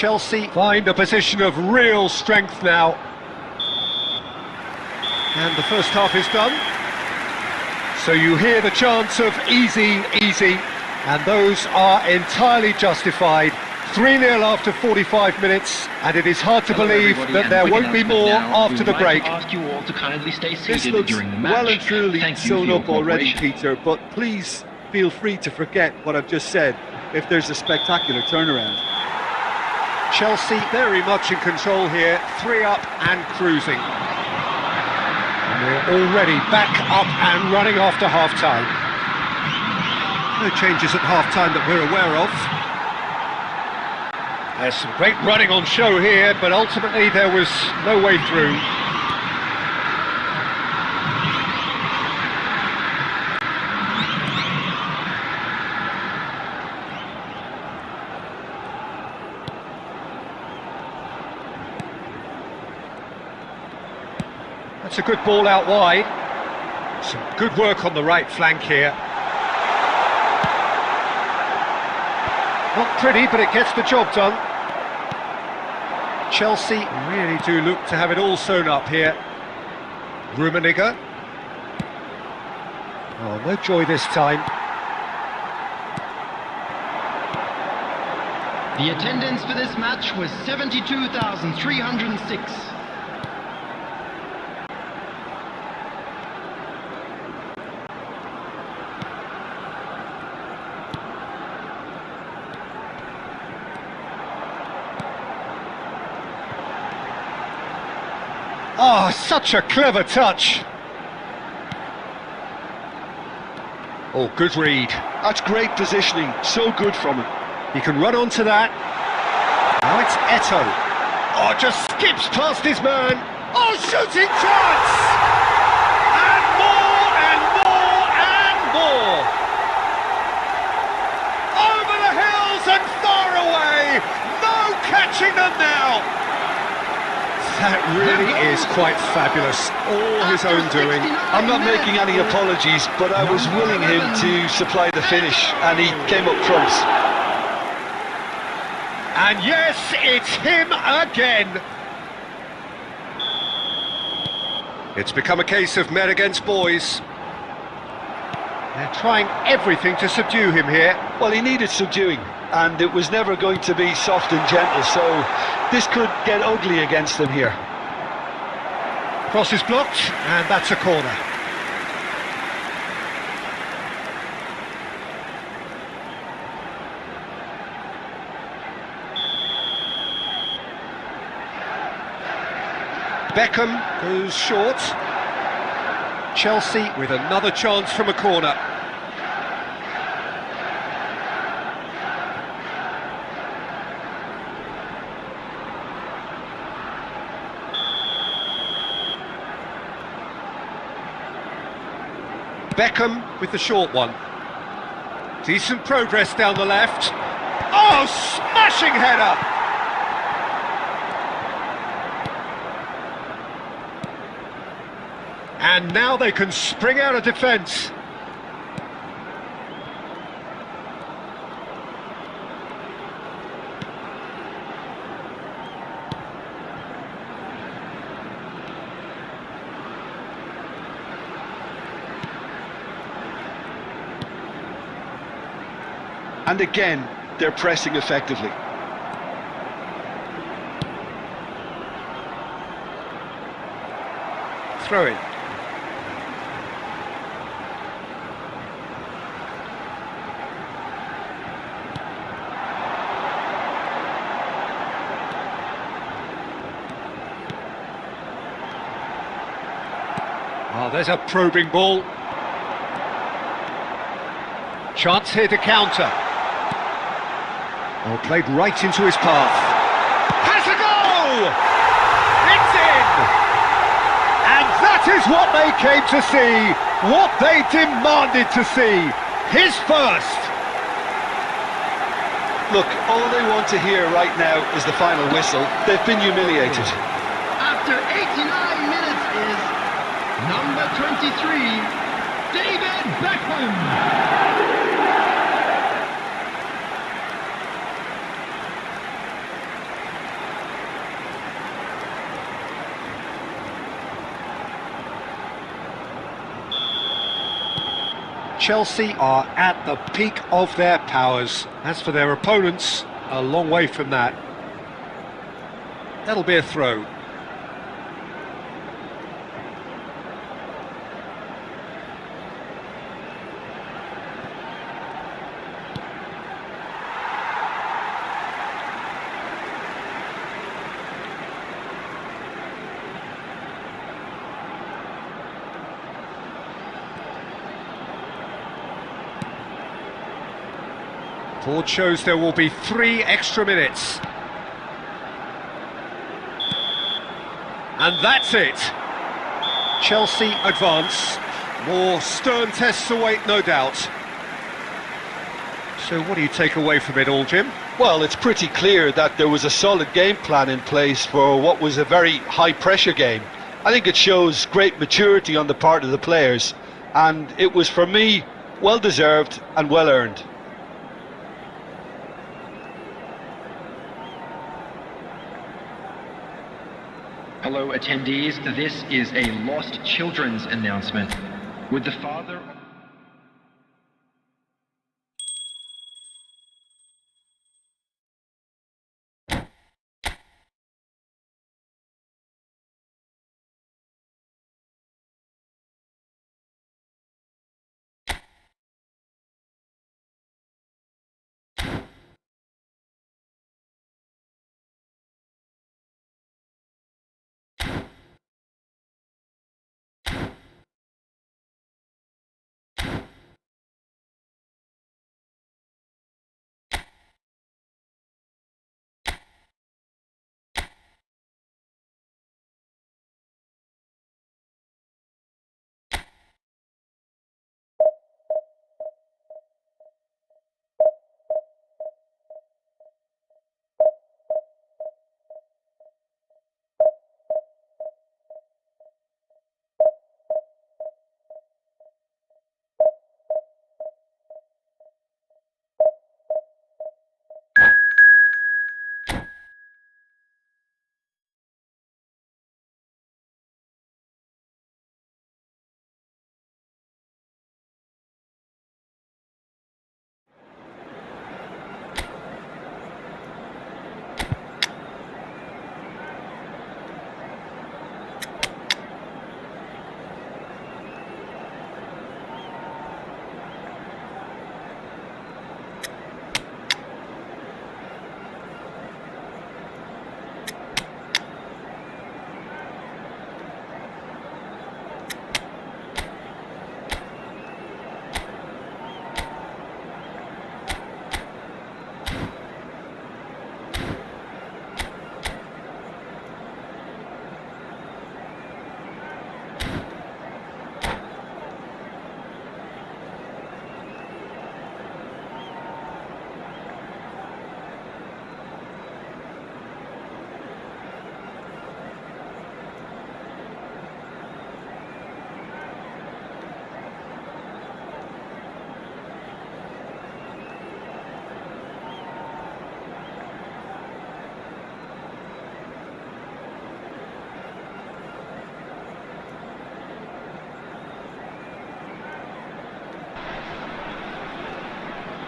Chelsea find a position of real strength now. And the first half is done. So you hear the chants of easy, easy, and those are entirely justified. 3-0 after 45 minutes, and it is hard to believe that there won't be more after the break. Ask you all to kindly stay This seated looks during the match. well and truly Thank you sewn for your up already, cooperation. Peter, but please feel free to forget what I've just said if there's a spectacular turnaround. Chelsea very much in control here, 3 up and cruising. And we're already back up and running after half-time. No changes at half-time that we're aware of. There's some great running on show here, but ultimately there was no way through. That's a good ball out wide. Some good work on the right flank here. Not pretty, but it gets the job done. Chelsea really do look to have it all sewn up here. Rummenigge. Oh, no joy this time. The attendance for this match was 72,306. Oh, such a clever touch. Oh, good read. That's great positioning, so good from him. He can run onto that. Now it's Eto. Oh, just skips past his man. Oh, shooting chance! And more and more and more. Over the hills and far away. No catching them now. That really is quite fabulous. All his own doing. I'm not making any apologies, but I was willing him to supply the finish, and he came up trumps. And yes, it's him again. It's become a case of men against boys. They're trying everything to subdue him here. Well, he needed subduing, and it was never going to be soft and gentle, so this could get ugly against them here. Cross is blocked, and that's a corner. Beckham goes short. Chelsea with another chance from a corner. Beckham with the short one. Decent progress down the left. Oh, smashing header! And now they can spring out of defence. And again, they're pressing effectively. Throw in. Oh, there's a probing ball. Chance here to counter. Oh, played right into his path. Has a goal! It's in! And that is what they came to see, what they demanded to see. His first. Look, all they want to hear right now is the final whistle. They've been humiliated. After 89 minutes is number 23, David Beckham. Chelsea are at the peak of their powers. As for their opponents, a long way from that. That'll be a throw. Board shows there will be 3 extra minutes. And that's it. Chelsea advance. More stern tests await, no doubt. So what do you take away from it all, Jim? Well, it's pretty clear that there was a solid game plan in place for what was a very high-pressure game. I think it shows great maturity on the part of the players, and it was, for me, well-deserved and well-earned. Hello attendees, this is a lost children's announcement. With the father...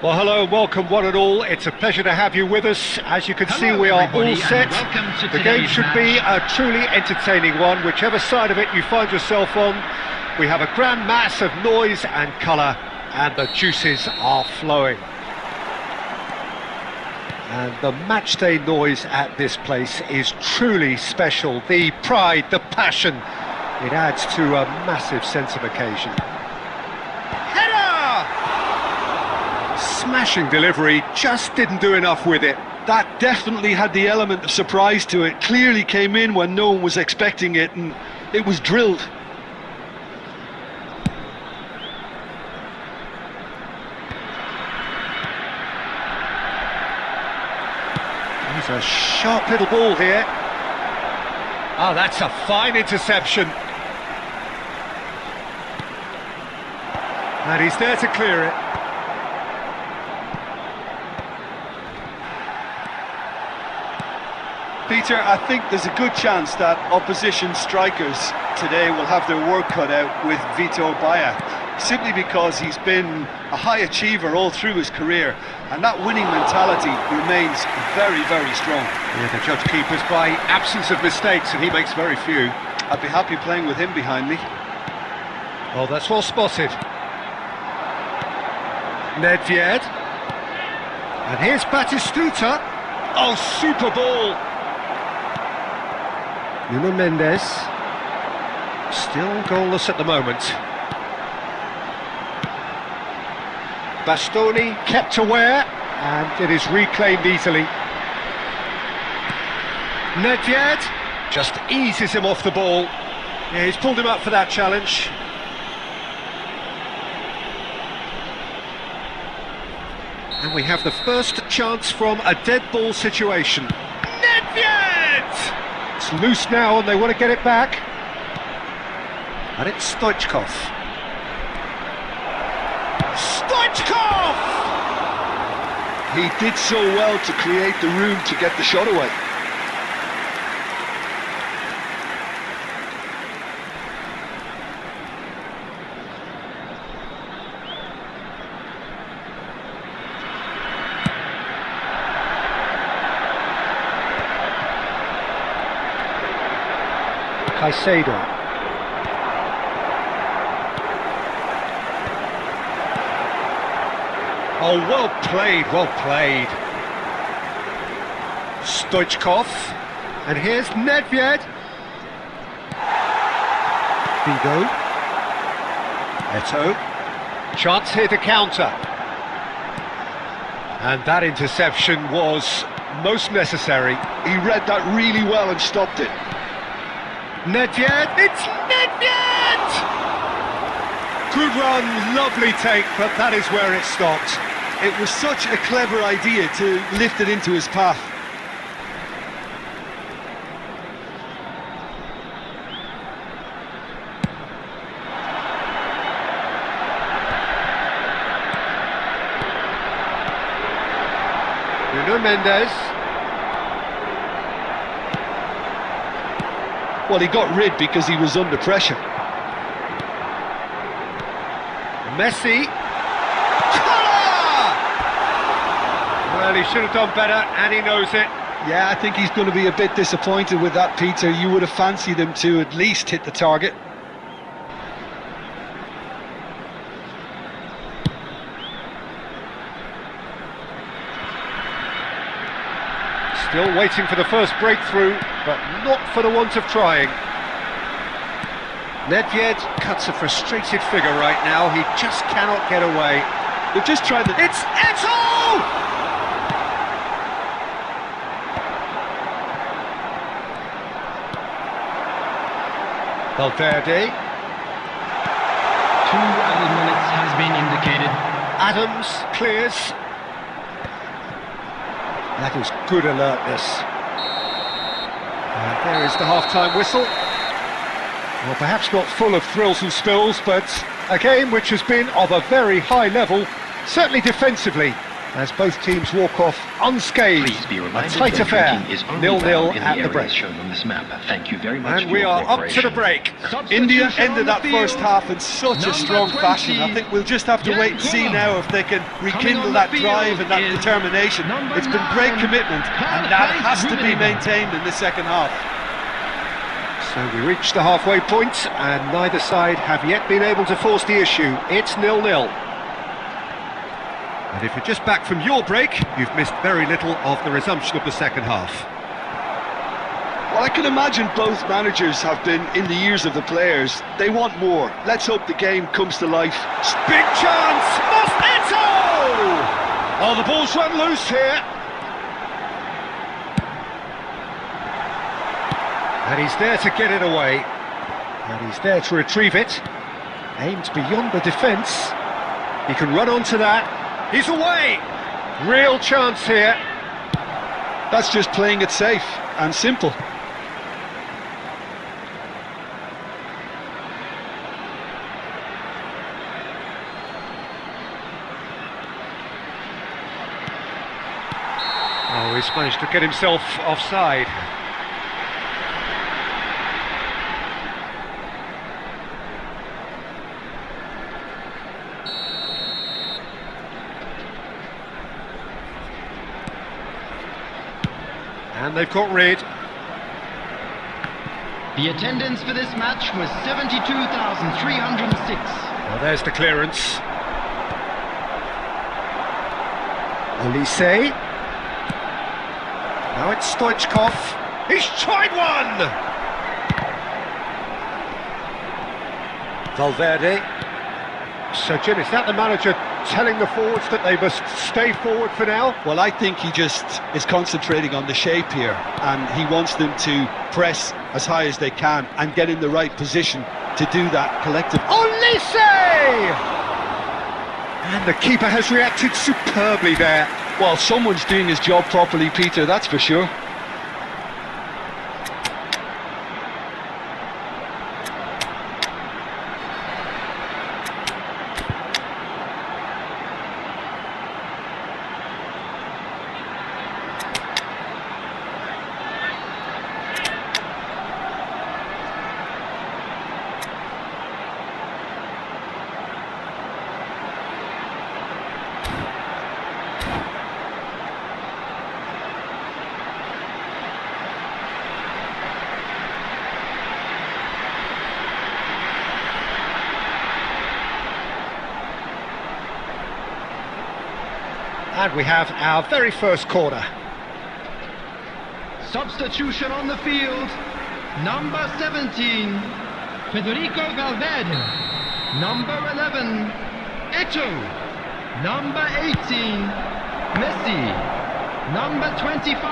Well, hello and welcome one and all. It's a pleasure to have you with us. As you can see, we are all set. The game should be a truly entertaining one, whichever side of it you find yourself on. We have a grand mass of noise and colour, and the juices are flowing. And the matchday noise at this place is truly special. The pride, the passion, it adds to a massive sense of occasion. Smashing delivery, just didn't do enough with it. That definitely had the element of surprise to it. Clearly came in when no one was expecting it, and it was drilled. He's a sharp little ball here. Oh, that's a fine interception. And he's there to clear it. Peter, I think there's a good chance that opposition strikers today will have their work cut out with Vitor Baia. simply because he's been a high achiever all through his career, and that winning mentality remains very, very strong. Yeah, the judge keepers by absence of mistakes, and he makes very few. I'd be happy playing with him behind me. Oh, that's well spotted. Nedved. And here's Batistuta. Oh, super ball. Nuno Mendes. Still goalless at the moment. Bastoni kept aware, and it is reclaimed easily. Nedved just eases him off the ball. Yeah, he's pulled him up for that challenge. And we have the first chance from a dead ball situation. Nedved! It's loose now and they want to get it back. And it's Stoichkov. Stoichkov! He did so well to create the room to get the shot away. Caicedo. Oh, well played, well played. Stoichkov. And here's Nedved. Vigo. Eto'o. Chance here to counter. And that interception was most necessary. He read that really well and stopped it. Nedved, it's Nedved! Good run, lovely take, but that is where it stopped. It was such a clever idea to lift it into his path. Nuno Mendes. Well, he got rid because he was under pressure. Messi. Well, he should have done better, and he knows it. Yeah, I think he's going to be a bit disappointed with that, Peter. You would have fancied him to at least hit the target. Still waiting for the first breakthrough, but not for the want of trying. Nedved cuts a frustrated figure right now. He just cannot get away. They've just tried to... It's Eto'o! Valverde. 2 added minutes has been indicated. Adams clears. That is good alertness. And there is the half-time whistle. Well, perhaps not full of thrills and spills, but a game which has been of a very high level, certainly defensively, as both teams walk off unscathed. Please be A reminded tight that affair, drinking is only 0-0 allowed in at the the break. areas shown on this map. Thank you very much And for we your are up to the cooperation. break. India Substitution ended on the that first field. half in such a Number strong 20, fashion. I think we'll just have to wait and see now if they can rekindle on that the drive field and that is determination. number It's been great 9, commitment, and that has to be Rudiger. maintained in the second half. So we reach the halfway point, and neither side have yet been able to force the issue. It's 0-0. And if you're just back from your break, you've missed very little of the resumption of the second half. Well, I can imagine both managers have been in the ears of the players. They want more. Let's hope the game comes to life. Big chance! Eto'o! Oh, the ball's run loose here. And he's there to get it away. And he's there to retrieve it. Aimed beyond the defence. He can run onto that. He's away! Real chance here. That's just playing it safe and simple. Oh, he's managed to get himself offside. And they've got rid. The attendance for this match was 72,306. Well, there's the clearance. Olise. Now it's Stoichkov. He's tried one! Valverde. So, Jim, is that the manager telling the forwards that they must stay forward for now? Well, I think he just is concentrating on the shape here, and he wants them to press as high as they can and get in the right position to do that collectively. Olise! And the keeper has reacted superbly there. Well, someone's doing his job properly, Peter, that's for sure. And we have our very first corner. Substitution on the field. Number 17, Federico Valverde. Number 11, Eto. Number 18, Messi. Number 25,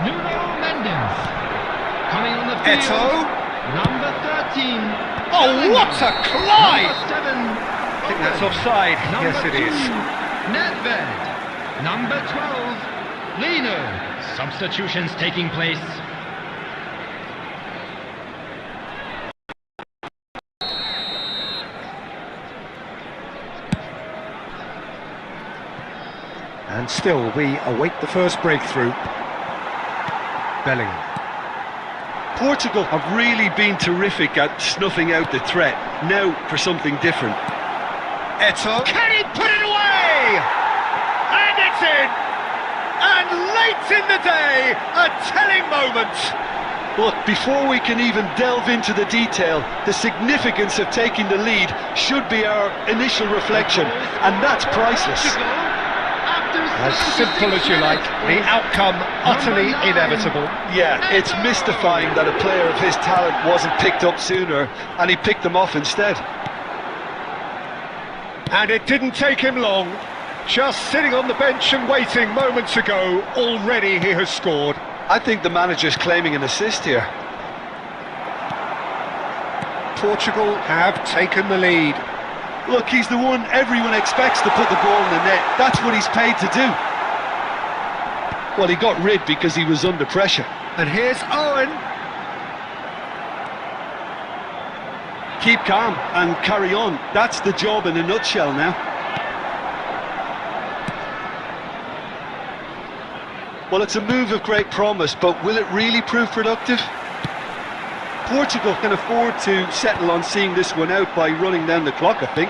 Nuno Mendes. Coming on the field, Eto. number 13. Oh, what a climb! Number 7, I think that's offside. Number Yes, it 2, is. Nedved. Number 12, Lino. Substitutions taking place. And still, we await the first breakthrough. Bellingham. Portugal have really been terrific at snuffing out the threat. Now for something different. Eto. Can he put it away? And it's in! And late in the day, a telling moment. Look, before we can even delve into the detail, the significance of taking the lead should be our initial reflection, and that's priceless. As simple as you like, the outcome utterly inevitable. Yeah, it's mystifying that a player of his talent wasn't picked up sooner, and he picked them off instead. And it didn't take him long. Just sitting on the bench and waiting moments ago, already he has scored. I think the manager's claiming an assist here. Portugal have taken the lead. Look, he's the one everyone expects to put the ball in the net. That's what he's paid to do. Well, he got rid because he was under pressure. And here's Owen. Keep calm and carry on. That's the job in a nutshell now. Well, it's a move of great promise, but will it really prove productive? Portugal can afford to settle on seeing this one out by running down the clock, I think.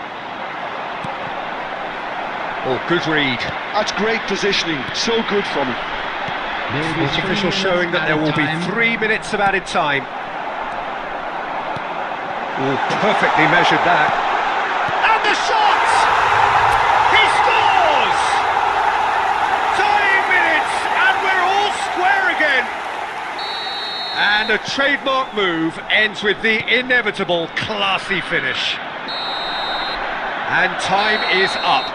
Oh, good read. That's great positioning, so good from him. The official showing that there will be 3 minutes of added time. Oh, perfectly measured that. And the shot! He scores! Dying minutes, and we're all square again. And a trademark move ends with the inevitable classy finish. And time is up.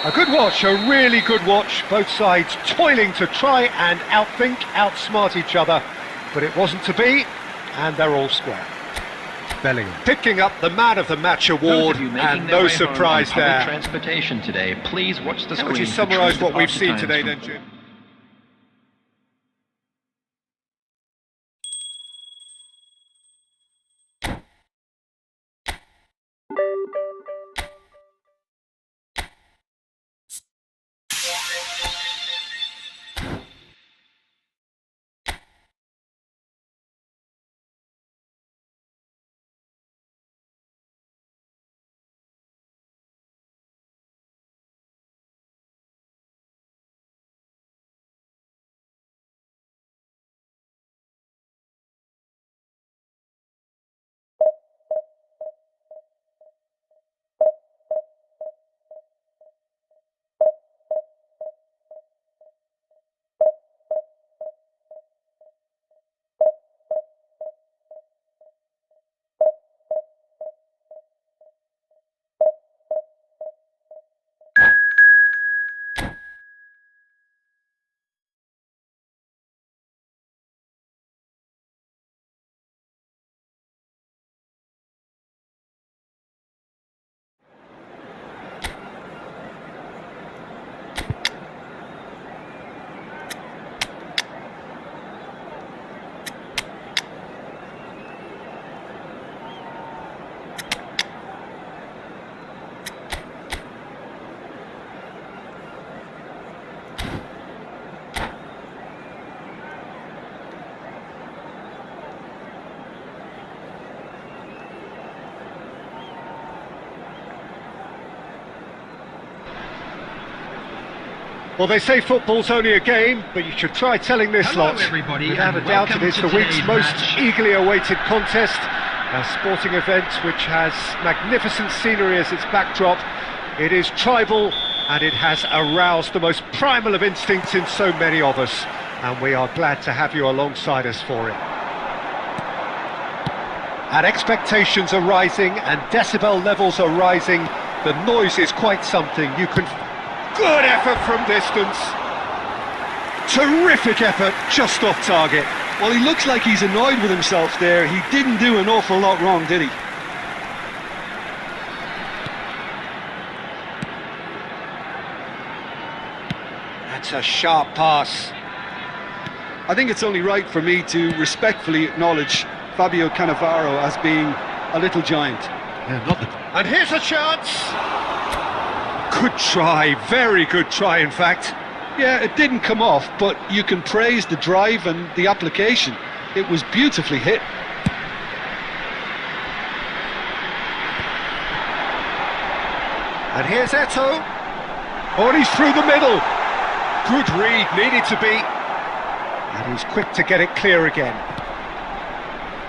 A good watch, a really good watch. Both sides toiling to try and outthink, outsmart each other. But it wasn't to be, and they're all square. Bellingham picking up the Man of the Match award, and no surprise there. Transportation today. Please watch the How would you screen to summarise choose what we've departure seen times today from- then, Jim? Well, they say football's only a game, but you should try telling this Hello, lot. everybody, Without a and doubt, it welcome is to the week's today's most match. eagerly awaited contest. A sporting event which has magnificent scenery as its backdrop. It is tribal, and it has aroused the most primal of instincts in so many of us. And we are glad to have you alongside us for it. And expectations are rising, and decibel levels are rising. The noise is quite something. You can... Good effort from distance. Terrific effort, just off target. Well, he looks like he's annoyed with himself there. He didn't do an awful lot wrong, did he? That's a sharp pass. I think it's only right for me to respectfully acknowledge Fabio Cannavaro as being a little giant. And here's a chance. Good try, very good try, in fact. Yeah, it didn't come off, but you can praise the drive and the application. It was beautifully hit. And here's Eto'o. Oh, and he's through the middle. Good read, needed to be. And he's quick to get it clear again.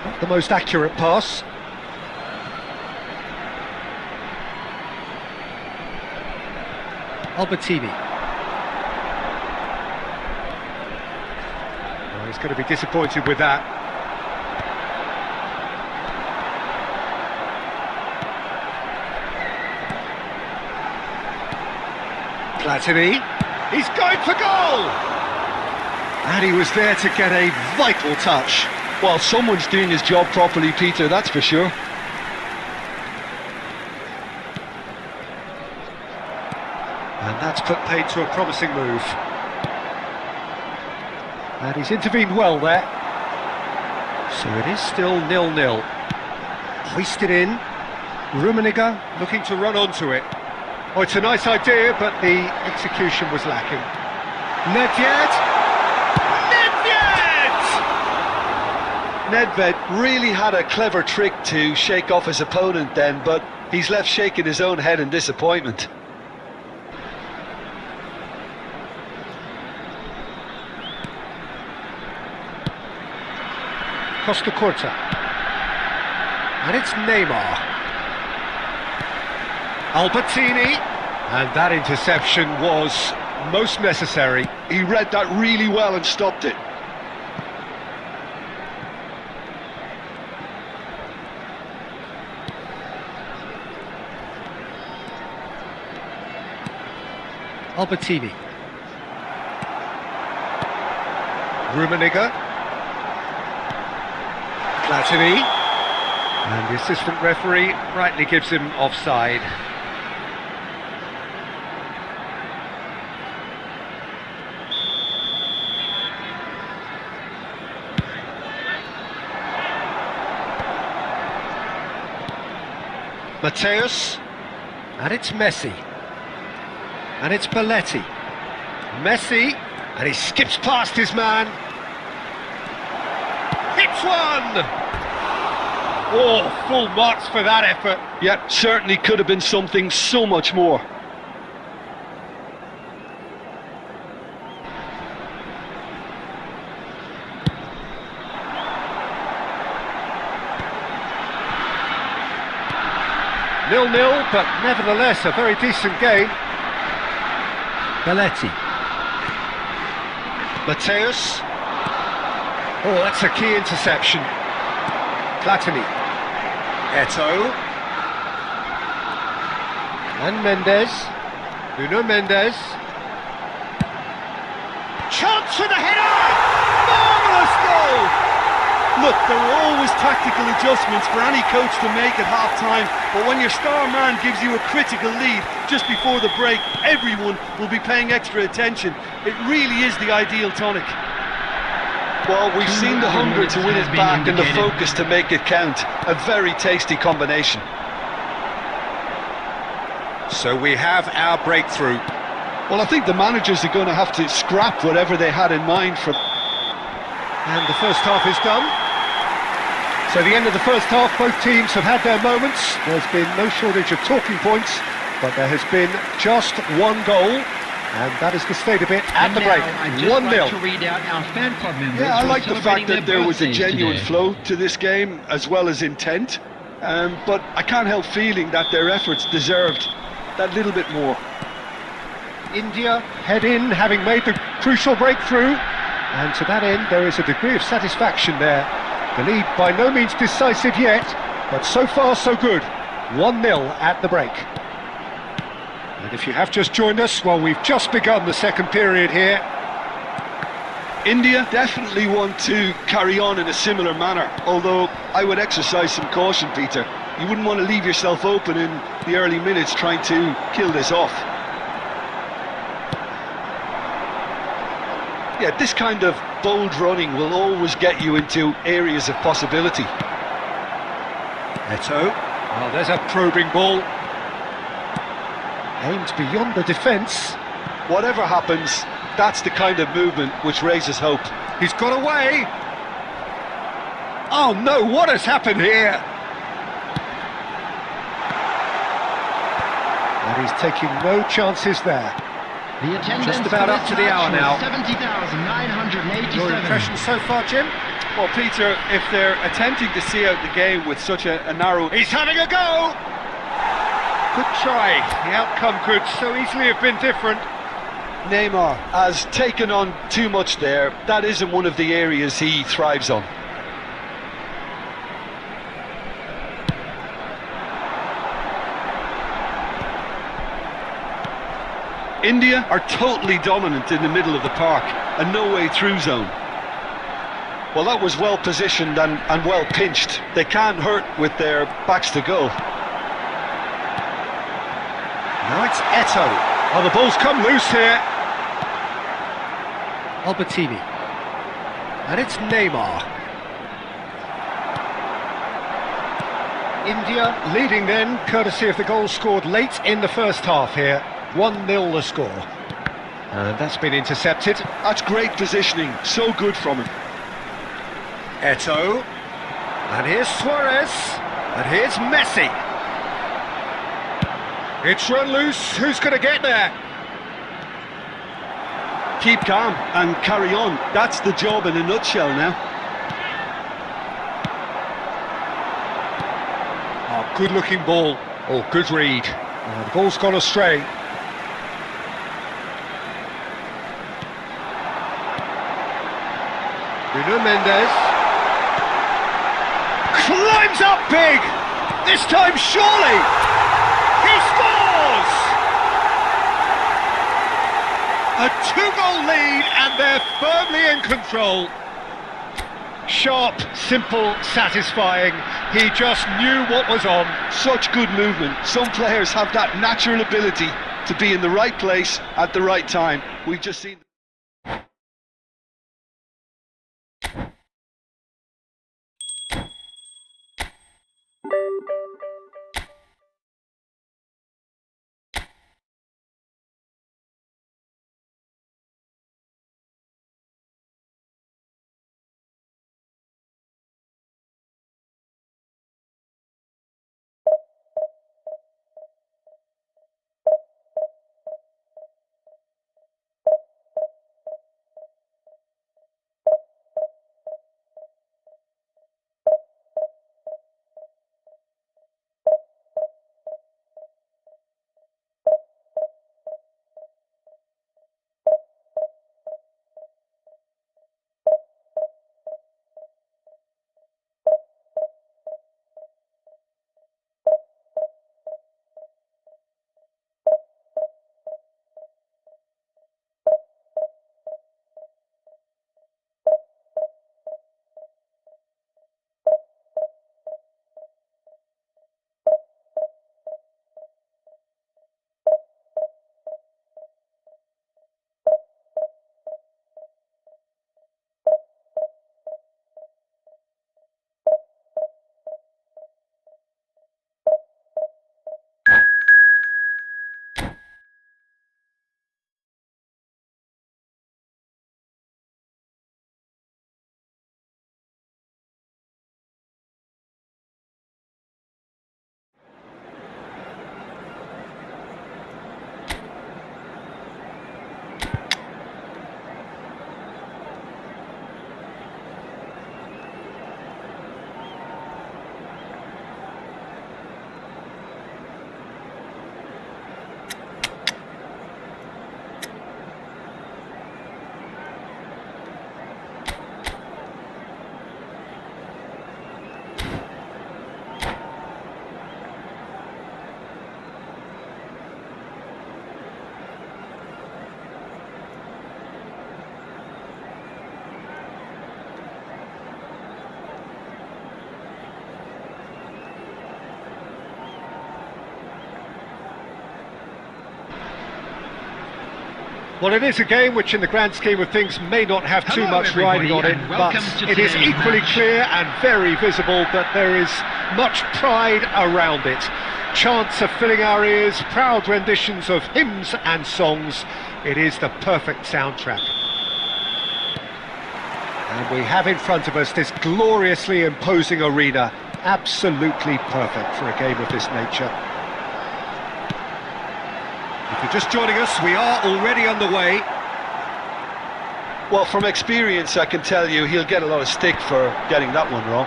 Not the most accurate pass. Albertini. Oh, he's going to be disappointed with that. Platini. He's going for goal! And he was there to get a vital touch. Well, someone's doing his job properly, Peter, that's for sure. And that's put paid to a promising move. And he's intervened well there. So it is still 0-0. Hoisted in. Rummenigge looking to run onto it. Oh, it's a nice idea, but the execution was lacking. Nedved! Nedved really had a clever trick to shake off his opponent then, but he's left shaking his own head in disappointment. Costa Curta. And it's Neymar. Albertini. And that interception was most necessary. He read that really well and stopped it. Albertini. Rummenigge. Platini. And the assistant referee rightly gives him offside. Mateus. And it's Messi. And it's Belletti. Messi, and he skips past his man. Hits one! Oh, full marks for that effort. Yeah, certainly could have been something so much more. Nil-nil, but nevertheless a very decent game. Belletti. Mateus. Oh, that's a key interception. Platini. Eto'o. And Mendes. Nuno Mendes. Chance for the header! Marvellous goal! Look, there are always tactical adjustments for any coach to make at half-time, but when your star man gives you a critical lead just before the break, everyone will be paying extra attention. It really is the ideal tonic. Well, we've seen the hunger to win it back and the focus to make it count. A very tasty combination. So we have our breakthrough. Well, I think the managers are going to have to scrap whatever they had in mind for... And the first half is done. So the end of the first half, both teams have had their moments. There's been no shortage of talking points, but there has been just one goal. And that is the state of it at the break. I'd just 1-0. like to read out our fan club members. Yeah, I who are like the fact celebrating that their there was a birthdays genuine today. flow to this game as well as intent. But I can't help feeling that their efforts deserved that little bit more. India head in, having made the crucial breakthrough. And to that end, there is a degree of satisfaction there. The lead by no means decisive yet, but so far so good. 1-0 at the break. And if you have just joined us, well, we've just begun the second period here. India definitely want to carry on in a similar manner, although I would exercise some caution, Peter. You wouldn't want to leave yourself open in the early minutes trying to kill this off. Yeah, this kind of bold running will always get you into areas of possibility. Eto. Oh, there's a probing ball. Aimed beyond the defence. Whatever happens, that's the kind of movement which raises hope. He's got away. Oh no, what has happened here? And he's taking no chances there. The attendance Just about for up this to the hour match now. was 70,987. Your impression so far, Jim? Well, Peter, if they're attempting to see out the game with such a narrow... He's having a go! Good try. The outcome could so easily have been different. Neymar has taken on too much there. That isn't one of the areas he thrives on. India are totally dominant in the middle of the park, a no-way through zone. Well, that was well positioned and well pinched. They can't hurt with their backs to goal. Now it's Eto. Oh, the ball's come loose here. Albertini. And it's Neymar. India leading then, courtesy of the goal scored late in the first half here. 1-0 the score. And that's been intercepted. That's great positioning, so good from him. Eto. And here's Suarez. And here's Messi. It's run loose. Who's going to get there? Keep calm and carry on. That's the job in a nutshell now. Oh, good looking ball. Oh, good read. Oh, the ball's gone astray. Bruno Mendes. Climbs up big! This time surely! He scores! A two-goal lead and they're firmly in control. Sharp, simple, satisfying. He just knew what was on. Such good movement. Some players have that natural ability to be in the right place at the right time. We've just seen... Well, it is a game which in the grand scheme of things may not have too Hello, much riding on it, everybody, and but welcome to it is today's equally match. clear and very visible that there is much pride around it. Chants are filling our ears, proud renditions of hymns and songs. It is the perfect soundtrack. And we have in front of us this gloriously imposing arena, absolutely perfect for a game of this nature. If you're just joining us, we are already underway. Well, from experience, I can tell you he'll get a lot of stick for getting that one wrong.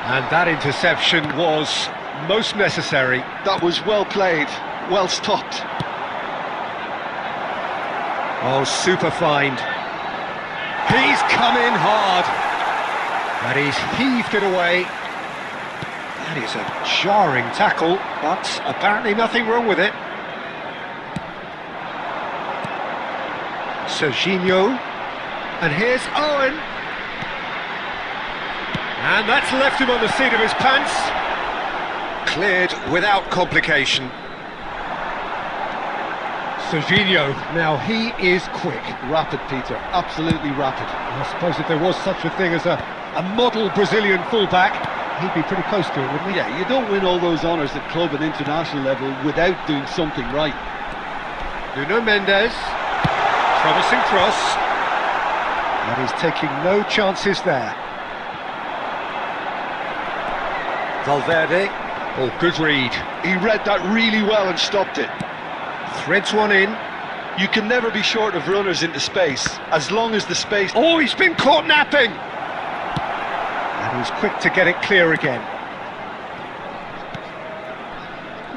And that interception was most necessary. That was well played, well stopped. Oh, super find. He's come in hard. And he's heaved it away. That is a jarring tackle, but apparently nothing wrong with it. Serginho. And here's Owen. And that's left him on the seat of his pants. Cleared without complication. Serginho, now he is quick. Rapid, Peter, absolutely rapid. I suppose if there was such a thing as a model Brazilian fullback, he'd be pretty close to it, wouldn't he? Yeah, you don't win all those honours at club and international level without doing something right. Nuno Mendes, promising cross, and he's taking no chances there. Valverde, oh, good read. He read that really well and stopped it. Threads one in. You can never be short of runners into space, as long as the space... Oh, he's been caught napping! And he's quick to get it clear again.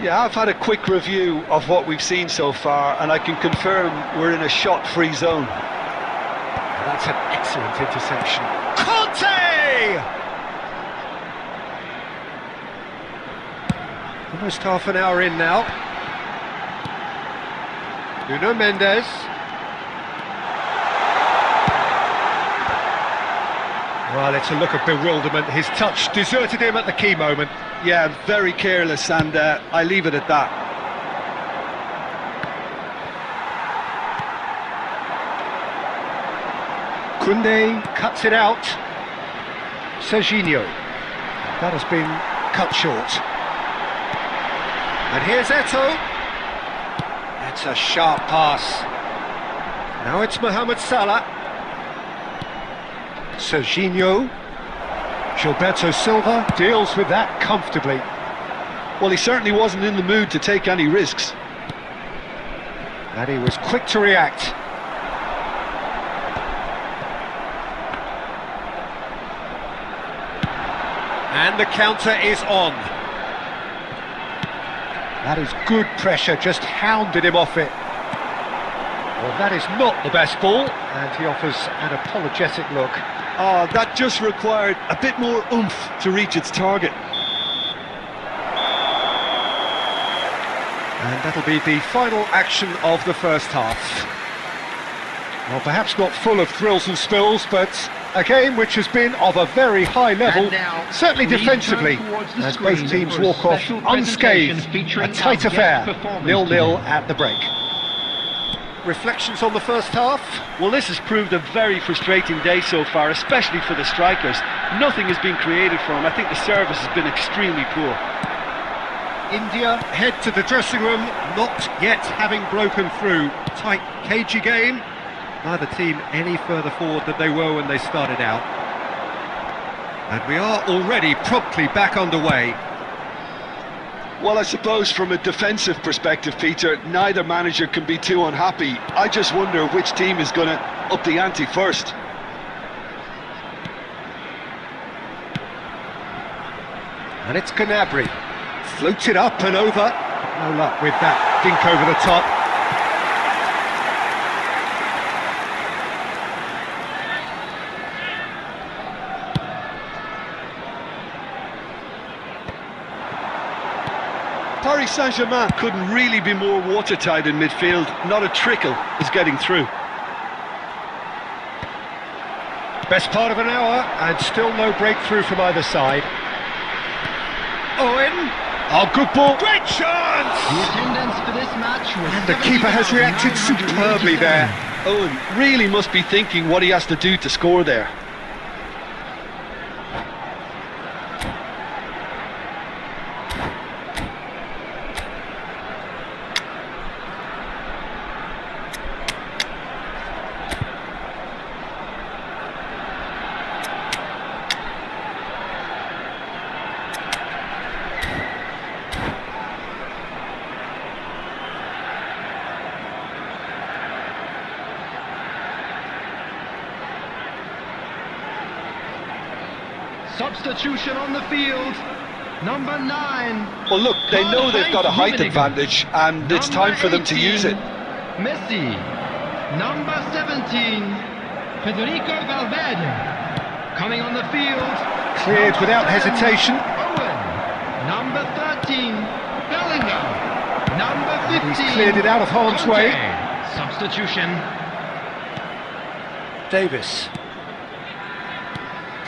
Yeah, I've had a quick review of what we've seen so far, and I can confirm we're in a shot-free zone. That's an excellent interception. Conte! Almost half an hour in now. Nuno Mendes. Well, it's a look of bewilderment. His touch deserted him at the key moment. Yeah, very careless, and I leave it at that. Koundé cuts it out. Serginho. That has been cut short. And here's Eto'o. That's a sharp pass. Now it's Mohamed Salah. Serginho. Gilberto Silva deals with that comfortably. Well, he certainly wasn't in the mood to take any risks. And he was quick to react. And the counter is on. That is good pressure, just hounded him off it. Well, that is not the best ball, and he offers an apologetic look. Oh, that just required a bit more oomph to reach its target. And that'll be the final action of the first half. Well, perhaps not full of thrills and spills, but a game which has been of a very high level, And now, certainly please defensively, turn towards the as both screen teams for a walk off special unscathed. presentation featuring A tight our affair, guest performance 0-0 team. at the break. Reflections on the first half? Well, this has proved a very frustrating day so far, especially for the strikers. Nothing has been created for them. I think the service has been extremely poor. India head to the dressing room, not yet having broken through. Tight, cagey game. Neither team any further forward than they were when they started out. And we are already promptly back underway. Well, I suppose from a defensive perspective, Peter, neither manager can be too unhappy. I just wonder which team is going to up the ante first. And it's Gnabry. Floats it up and over. No luck with that dink over the top. Paris Saint-Germain couldn't really be more watertight in midfield. Not a trickle is getting through. Best part of an hour and still no breakthrough from either side. Owen. Oh, good ball. Great chance! The attendance for this match was And the keeper has reacted superbly there. Owen really must be thinking what he has to do to score there. Substitution on the field. Number 9. Well, look, they know they've got a height advantage, and it's time for them to use it. Messi. Number 17. Federico Valverde. Coming on the field. Cleared without hesitation. Owen. Number 13. Bellingham. Number 15. He's cleared it out of harm's way. Substitution. Davis.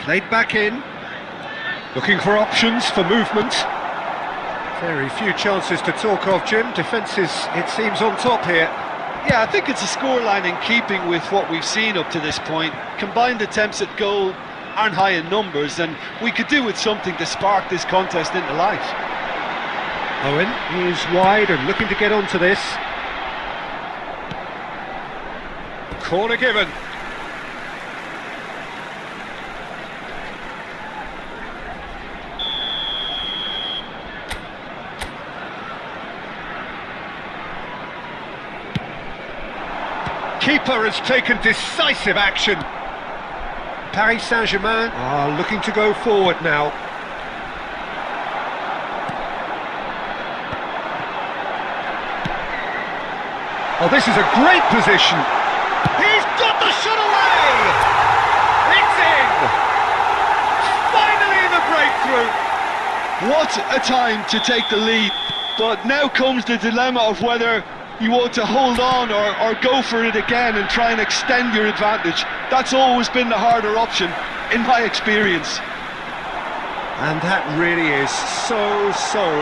Played back in. Looking for options for movement. Very few chances to talk of, Jim. Defence is, it seems, on top here. Yeah, I think it's a scoreline in keeping with what we've seen up to this point. Combined attempts at goal aren't high in numbers, and we could do with something to spark this contest into life. Owen is wide and looking to get onto this. Corner given. Keeper has taken decisive action. Paris Saint-Germain are looking to go forward now. Oh, this is a great position. He's got the shot away! It's in! Finally the breakthrough! What a time to take the lead, but now comes the dilemma of whether you want to hold on or go for it again and try and extend your advantage. That's always been the harder option, in my experience. And that really is so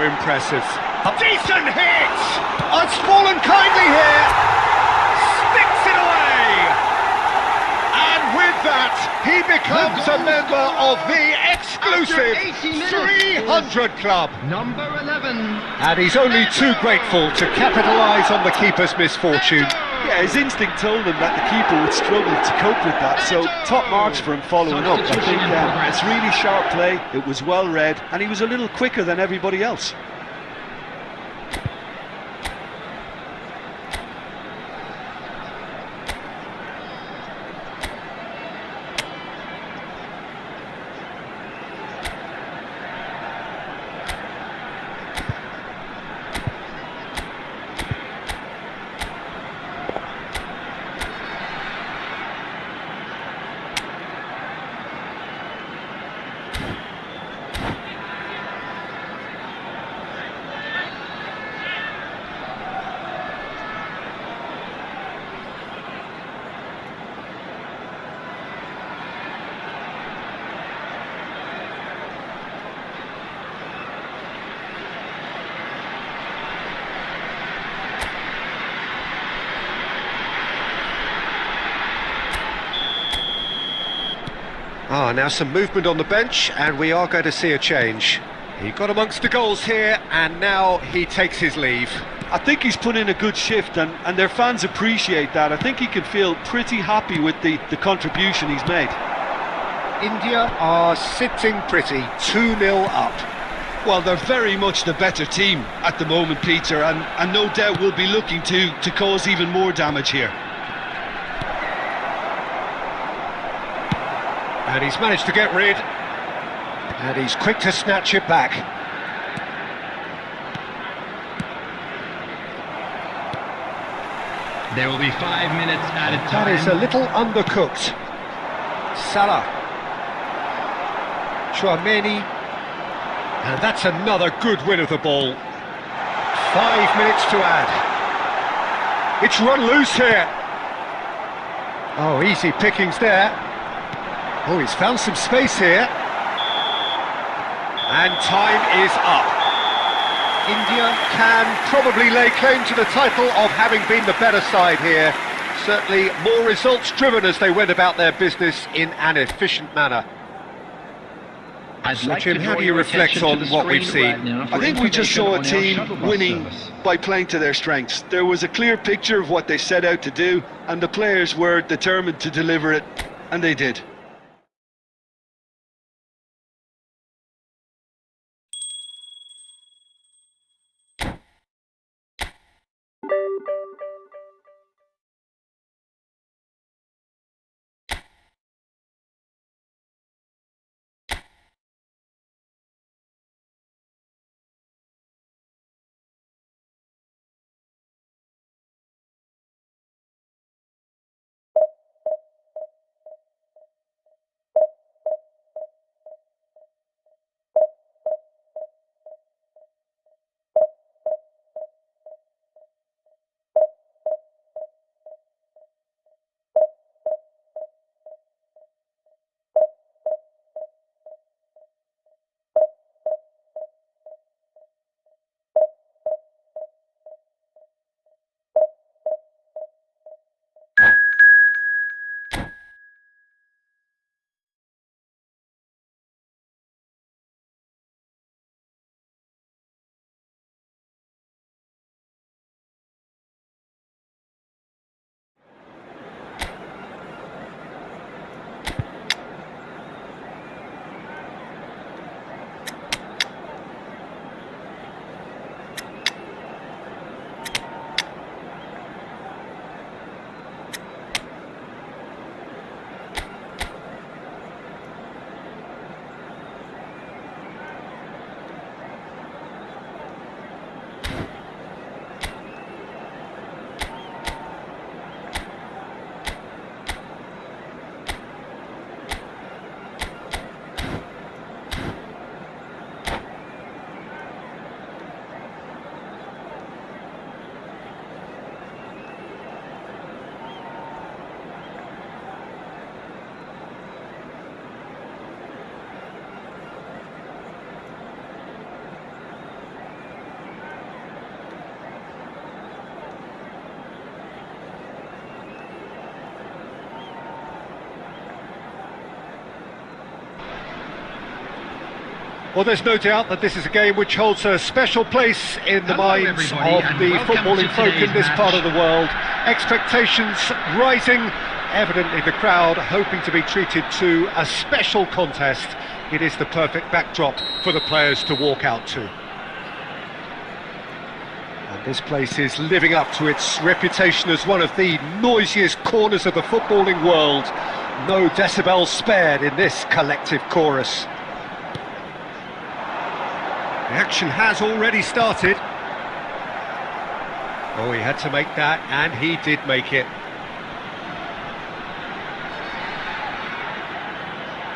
impressive. A decent hit! Oh, it's fallen kindly here! Sticks it away! And with that, he becomes a member of the exclusive 300 Club. Number 11. And he's only too grateful to capitalise on the keeper's misfortune. Yeah, his instinct told him that the keeper would struggle to cope with that, so top marks for him following up. I think it's really sharp play, it was well read, and he was a little quicker than everybody else. Now some movement on the bench, and we are going to see a change. He got amongst the goals here, and now he takes his leave. I think he's put in a good shift, and their fans appreciate that. I think he can feel pretty happy with the contribution he's made. India are sitting pretty, 2-0 up. Well, they're very much the better team at the moment, Peter, and no doubt will be looking to cause even more damage here. And he's managed to get rid, and he's quick to snatch it back. There will be 5 minutes added time. That is a little undercooked. Salah. Chouameni. And that's another good win of the ball. 5 minutes to add. It's run loose here. Oh, easy pickings there. Oh, he's found some space here. And time is up. India can probably lay claim to the title of having been the better side here. Certainly more results driven as they went about their business in an efficient manner. I'd Jim, how do you reflect on what we've seen? I think we just saw a team winning by playing to their strengths. There was a clear picture of what they set out to do, and the players were determined to deliver it, and they did. Well, there's no doubt that this is a game which holds a special place in the minds of the footballing folk in this part of the world. Expectations rising, evidently the crowd hoping to be treated to a special contest. It is the perfect backdrop for the players to walk out to. And this place is living up to its reputation as one of the noisiest corners of the footballing world. No decibels spared in this collective chorus. The action has already started. Oh, he had to make that, and he did make it.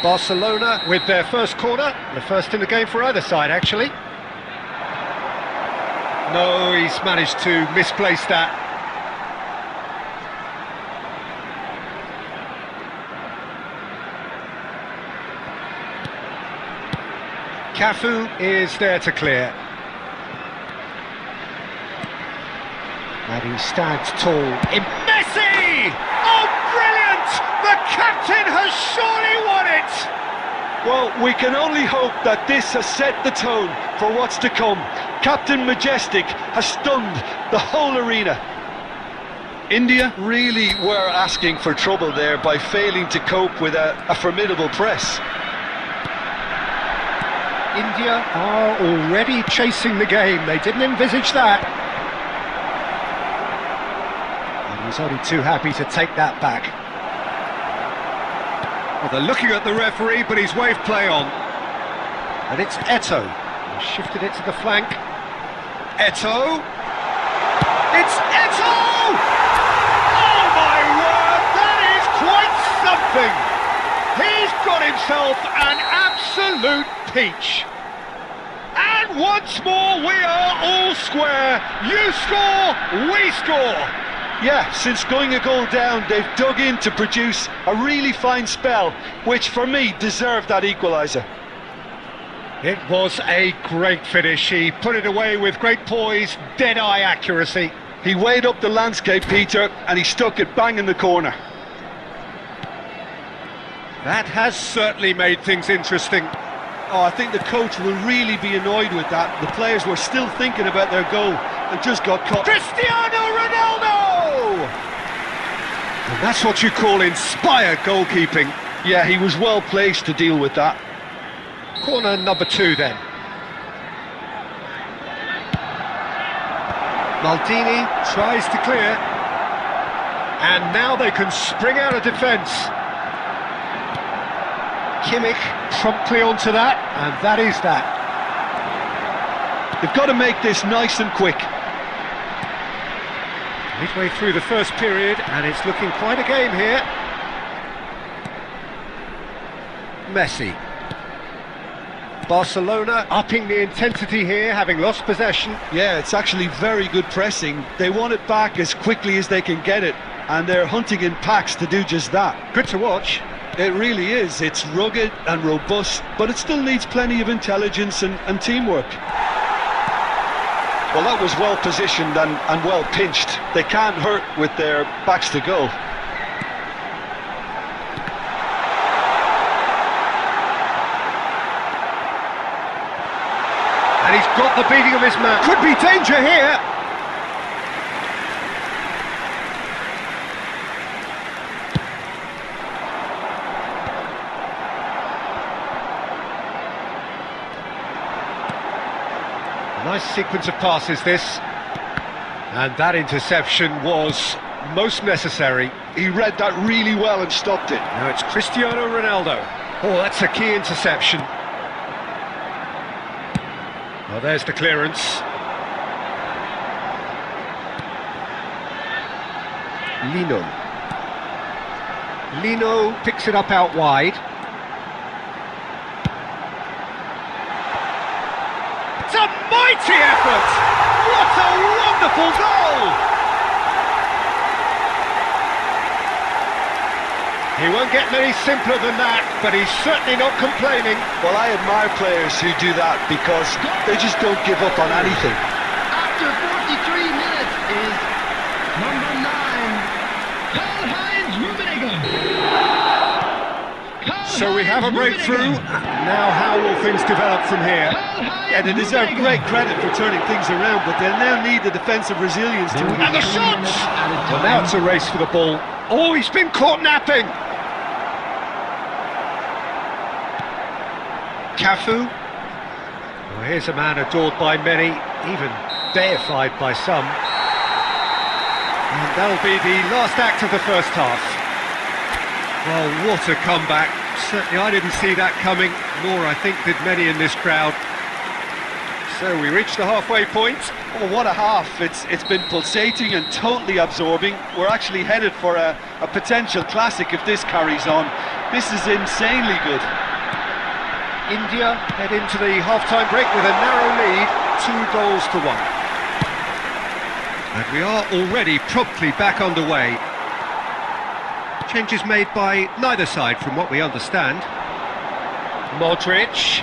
Barcelona with their first corner, the first in the game for either side, actually. No, he's managed to misplace that. Cafu is there to clear. And he stands tall. In Messi! Oh, brilliant! The captain has surely won it! Well, we can only hope that this has set the tone for what's to come. Captain Majestic has stunned the whole arena. India really were asking for trouble there by failing to cope with a formidable press. India are already chasing the game. They didn't envisage that. And he's only too happy to take that back. Well, they're looking at the referee, but he's waved play on. And it's Eto'o. He's shifted it to the flank. Eto'o. It's Eto'o! Oh my word, that is quite something! He's got himself an absolute peach. And once more we are all square. You score, we score. Yeah, since going a goal down, they've dug in to produce a really fine spell, which for me deserved that equaliser. It was a great finish. He put it away with great poise, dead-eye accuracy. He weighed up the landscape, Peter, and he stuck it bang in the corner. That has certainly made things interesting. Oh, I think the coach will really be annoyed with that. The players were still thinking about their goal and just got caught. Cristiano Ronaldo! And that's what you call inspired goalkeeping. Yeah, he was well placed to deal with that. Corner number 2 then. Maldini tries to clear. And now they can spring out of defence. Kimmich promptly onto that, and that is that. They've got to make this nice and quick. Midway through the first period, and it's looking quite a game here. Messi. Barcelona upping the intensity here, having lost possession. Yeah, it's actually very good pressing. They want it back as quickly as they can get it, and they're hunting in packs to do just that. Good to watch. It really is. It's rugged and robust, but it still needs plenty of intelligence and teamwork. Well, that was well positioned and well pinched. They can't hurt with their backs to goal. And he's got the beating of his man. Could be danger here. Nice sequence of passes this. And that interception was most necessary. He read that really well and stopped it. Now it's Cristiano Ronaldo. Oh, that's a key interception. Well, there's the clearance. Lino picks it up out wide. It's a mighty effort! What a wonderful goal! He won't get many simpler than that, but he's certainly not complaining. Well, I admire players who do that because they just don't give up on anything. After 43 minutes is number 9, Karl-Heinz Rummenigge. So we have a breakthrough. Now how will things develop from here? Yeah, they deserve great credit for turning things around, but they'll now need the defensive resilience to... And the shots! Well, now it's a race for the ball. Oh, he's been caught napping! Cafu. Well, here's a man adored by many, even deified by some. And that'll be the last act of the first half. Well, what a comeback. Certainly I didn't see that coming, nor I think did many in this crowd. So we reached the halfway point. Oh, what a half. It's been pulsating and totally absorbing. We're actually headed for a potential classic if this carries on. This is insanely good. India head into the half-time break with a narrow lead, 2-1. And we are already promptly back underway. Changes made by neither side from what we understand. Modric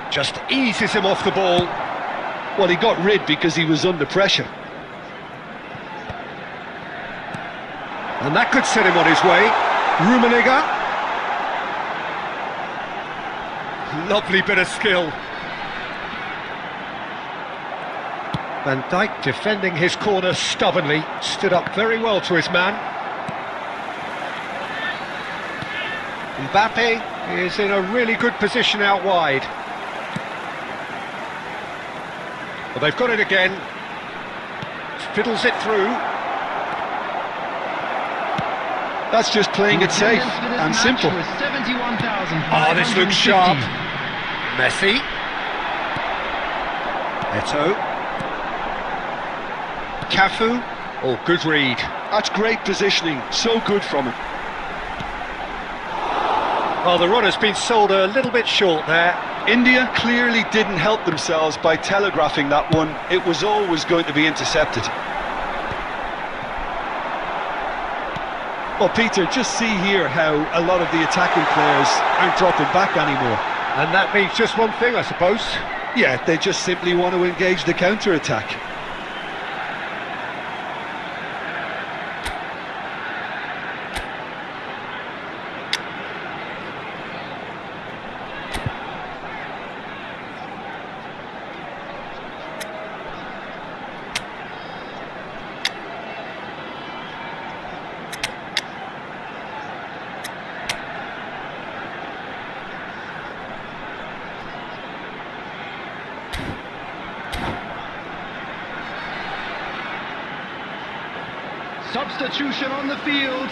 just eases him off the ball. Well, he got rid because he was under pressure. And that could set him on his way. Rummenigge. Lovely bit of skill. Van Dijk defending his corner stubbornly. Stood up very well to his man. Mbappe is in a really good position out wide. Well, they've got it again. Fiddles it through. That's just playing it safe and simple. Oh, this looks sharp. Messi. Eto'o. Cafu. Oh, good read. That's great positioning. So good from him. Well, the runner's been sold a little bit short there. India clearly didn't help themselves by telegraphing that one. It was always going to be intercepted. Well, Peter, just see here how a lot of the attacking players aren't dropping back anymore. And that means just one thing, I suppose. Yeah, they just simply want to engage the counter-attack. Substitution on the field.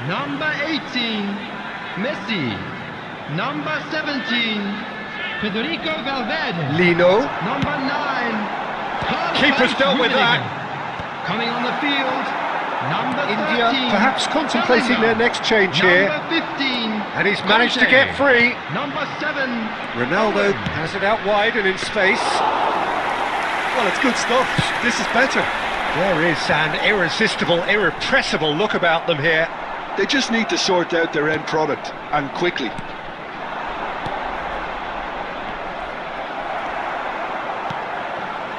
Number 18, Messi. Number 17, Federico Valverde. Lino. Number 9, Keeper's dealt with that. Coming on the field, number India 13, perhaps contemplating their next change here. Number 15, And he's managed to get free. Number 7, Ronaldo has it out wide and in space. Well, it's good stuff. This is better. There is an irresistible, irrepressible look about them here. They just need to sort out their end product, and quickly.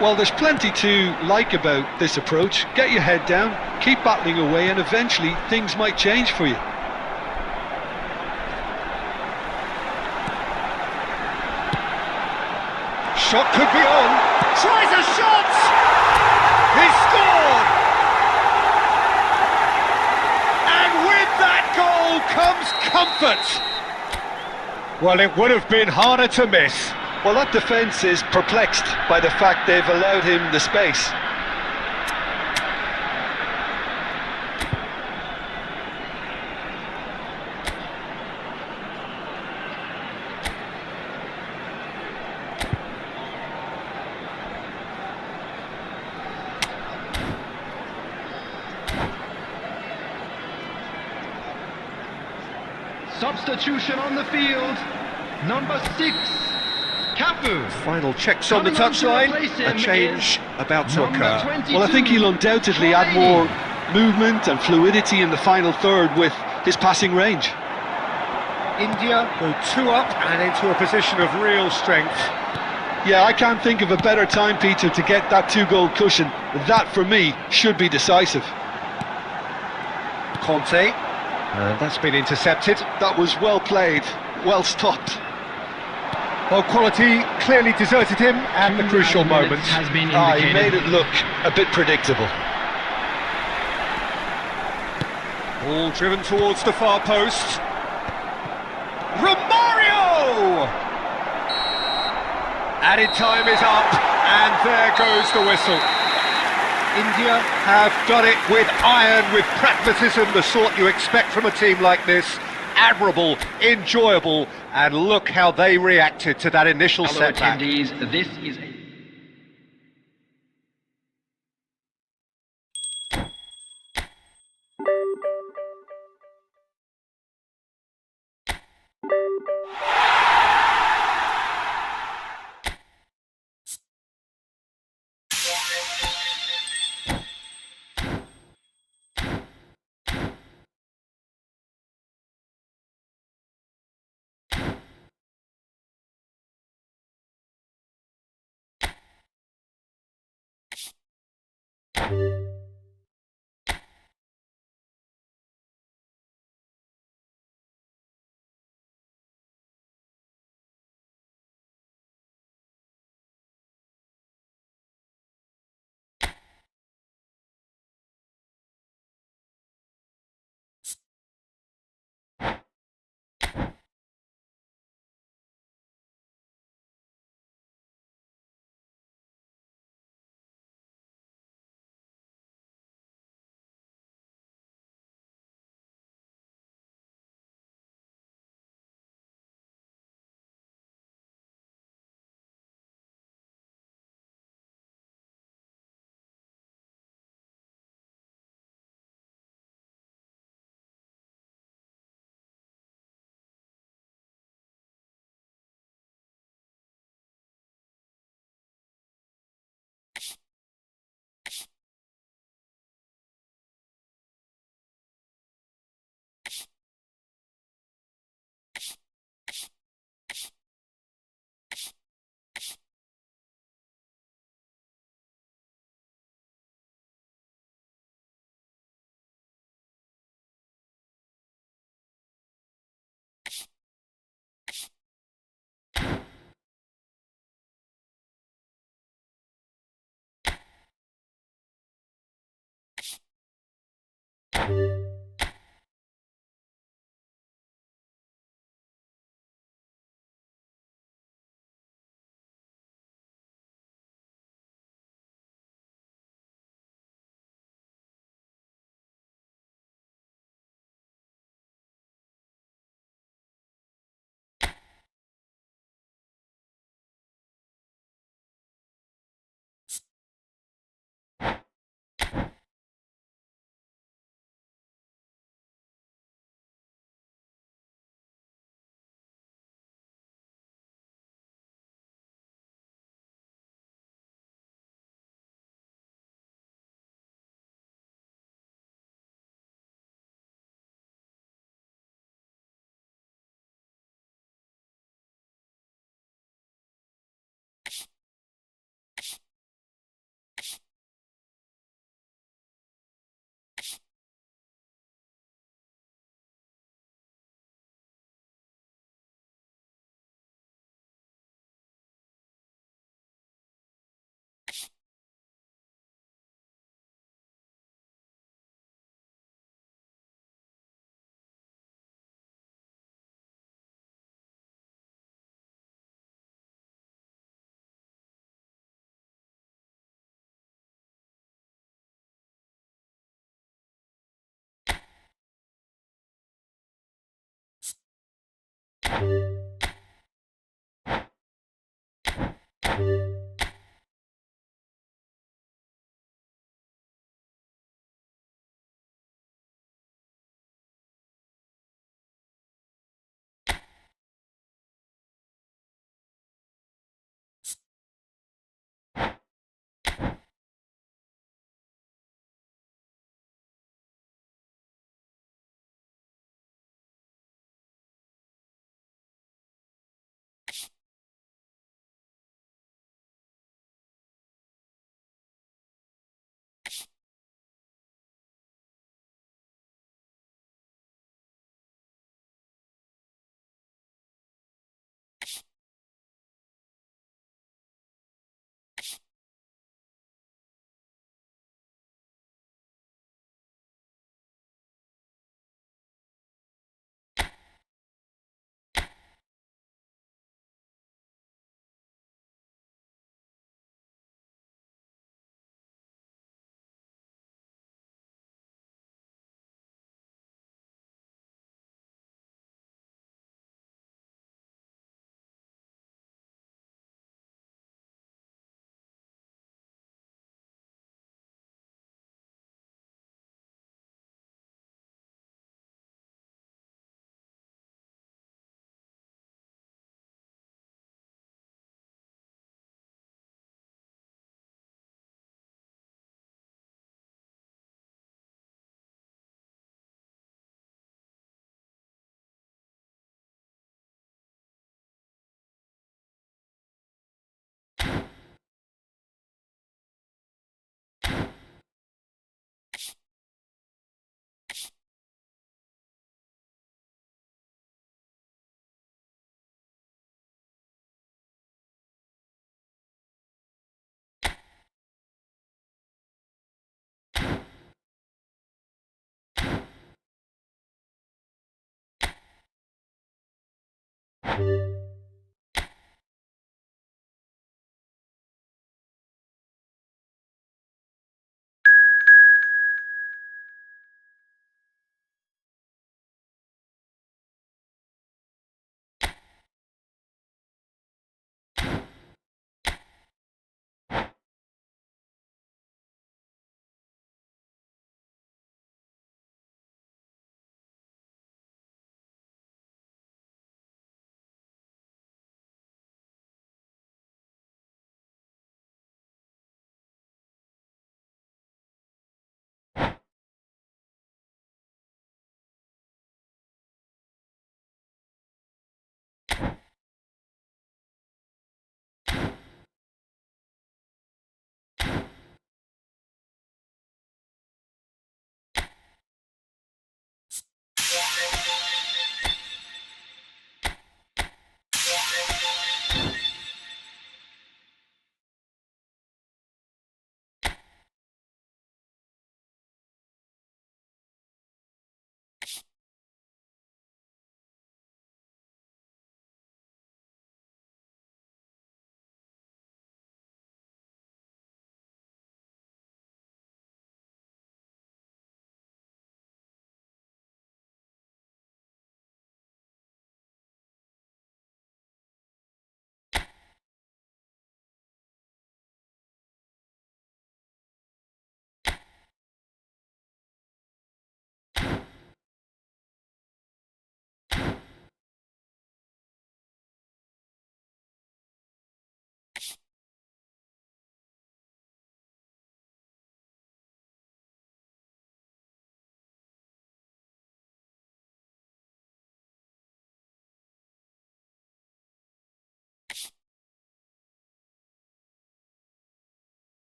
Well, there's plenty to like about this approach. Get your head down, keep battling away, and eventually things might change for you. Shot could be on. Tries a shot! He scored! And with that goal comes comfort. Well, it would have been harder to miss. Well, that defence is perplexed by the fact they've allowed him the space. substitution on the field. Number 6, Cafu. Final checks on the touchline. A change about to occur. Well, I think he'll undoubtedly add more movement and fluidity in the final third with his passing range. India go 2 up and into a position of real strength. Yeah, I can't think of a better time, Peter, to get that 2-goal cushion. That, for me, should be decisive. Conte, and that's been intercepted. That was well played, well stopped. Well, quality clearly deserted him at the crucial moment. Has been He indicated. made it look a bit predictable. Ball driven towards the far post. Romario! Added time is up, and there goes the whistle. India have done it with iron, with pragmatism, the sort you expect from a team like this. Admirable, enjoyable, and look how they reacted to that initial Hello setback. attendees, this is a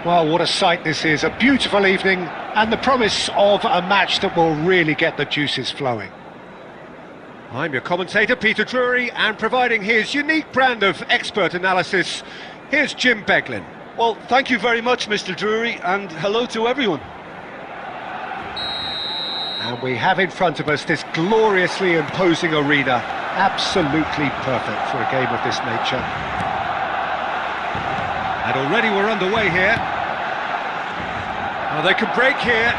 Well, what a sight this is. A beautiful evening and the promise of a match that will really get the juices flowing. I'm your commentator, Peter Drury, and providing his unique brand of expert analysis, here's Jim Beglin. Well, thank you very much, Mr. Drury, and hello to everyone. And we have in front of us this gloriously imposing arena, absolutely perfect for a game of this nature. And already we're underway here. Oh, they can break here.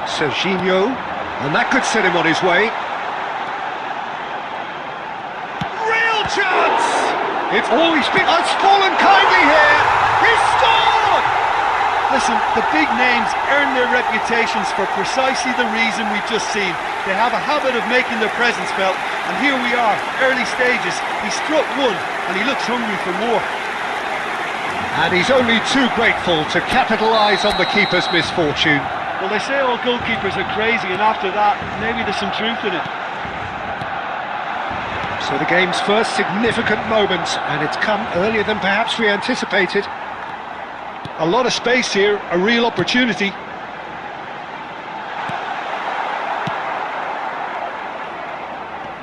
Serginho, and that could set him on his way. Real chance! It's always been... It's fallen kindly here! He's scored! Listen, the big names earn their reputations for precisely the reason we've just seen. They have a habit of making their presence felt, and here we are, early stages. He struck one, and he looks hungry for more. And he's only too grateful to capitalise on the keeper's misfortune. Well, they say all goalkeepers are crazy, and after that, maybe there's some truth in it. So the game's first significant moment, and it's come earlier than perhaps we anticipated. A lot of space here, a real opportunity.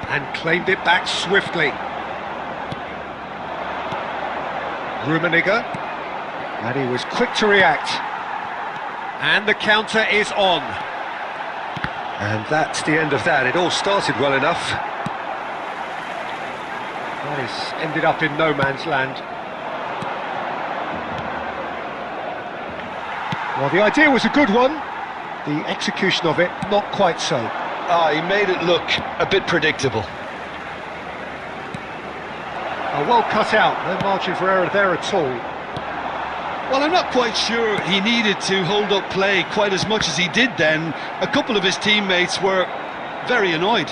And claimed it back swiftly. Rummenigge, and he was quick to react. And the counter is on. And that's the end of that. It all started well enough. That has ended up in no man's land. Well, the idea was a good one. The execution of it, not quite so. He made it look a bit predictable. Well cut out, no margin for error there at all. Well, I'm not quite sure he needed to hold up play quite as much as he did then. A couple of his teammates were very annoyed.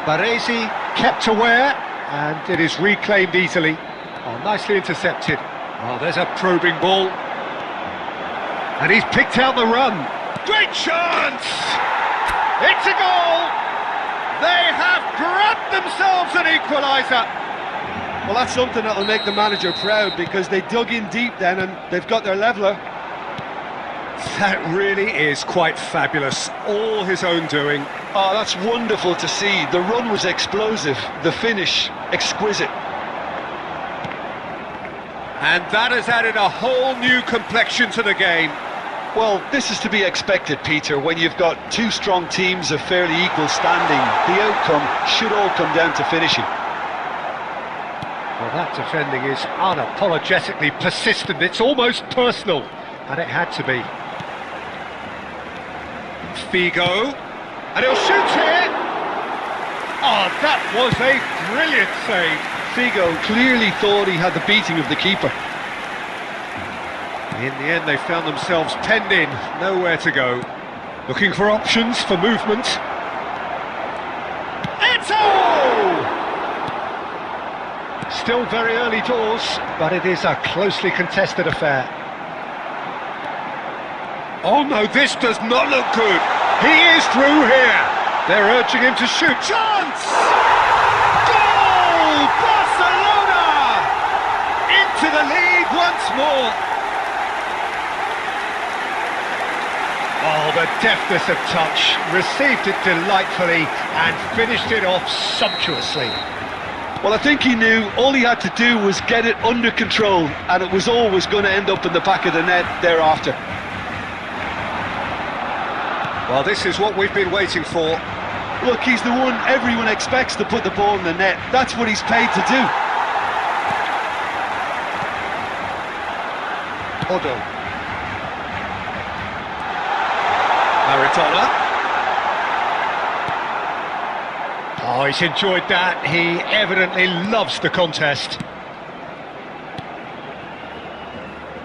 Baresi kept aware, and it is reclaimed easily. Oh, nicely intercepted. Oh, there's a probing ball. And he's picked out the run. Great chance! It's a goal! They have grabbed themselves an equaliser. Well, that's something that'll make the manager proud, because they dug in deep then and they've got their leveller. That really is quite fabulous. All his own doing. Oh, that's wonderful to see. The run was explosive, the finish exquisite. And that has added a whole new complexion to the game. Well, this is to be expected, Peter, when you've got two strong teams of fairly equal standing. The outcome should all come down to finishing. Well, that defending is unapologetically persistent. It's almost personal, and it had to be. Figo, and he'll shoot here. Oh, that was a brilliant save. Figo clearly thought he had the beating of the keeper. In the end, they found themselves penned in, nowhere to go. Looking for options for movement. Still very early doors, but it is a closely contested affair. Oh no, this does not look good. He is through here. They're urging him to shoot. Chance! Goal! Barcelona! Into the lead once more. Oh, the deftness of touch. Received it delightfully and finished it off sumptuously. Well, I think he knew all he had to do was get it under control, and it was always going to end up in the back of the net thereafter. Well, this is what we've been waiting for. Look, he's the one everyone expects to put the ball in the net. That's what he's paid to do. Odo. Maritola. Oh, he's enjoyed that. He evidently loves the contest.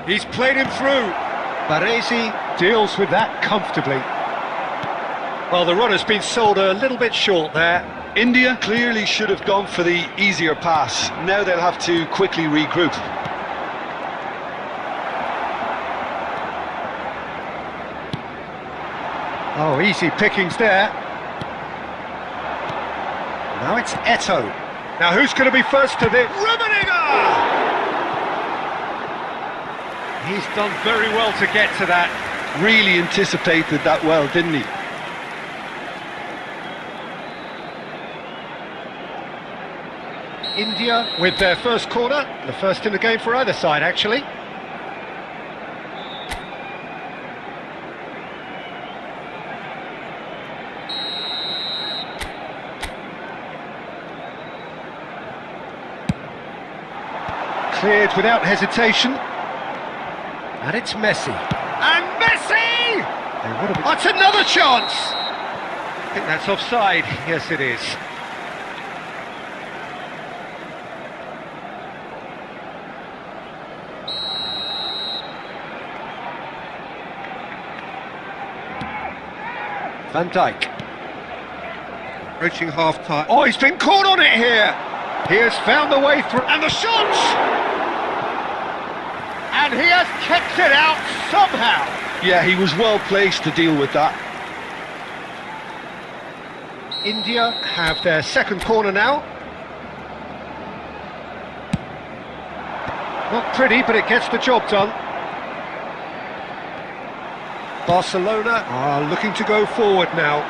He's played him through. Baresi deals with that comfortably. Well, the run has been sold a little bit short there. India clearly should have gone for the easier pass. Now they'll have to quickly regroup. Oh, easy pickings there. Now it's Eto'o. Now who's going to be first to this? Rummenigge! He's done very well to get to that. Really anticipated that well, didn't he? India with their first corner, the first in the game for either side actually. Cleared without hesitation. And it's Messi. And Messi! That's another chance! I think that's offside. Yes, it is. Van Dijk. Reaching half-time. Oh, he's been caught on it here! He has found the way through, and the shot! And he has kept it out somehow! Yeah, he was well placed to deal with that. India have their second corner now. Not pretty, but it gets the job done. Barcelona are looking to go forward now.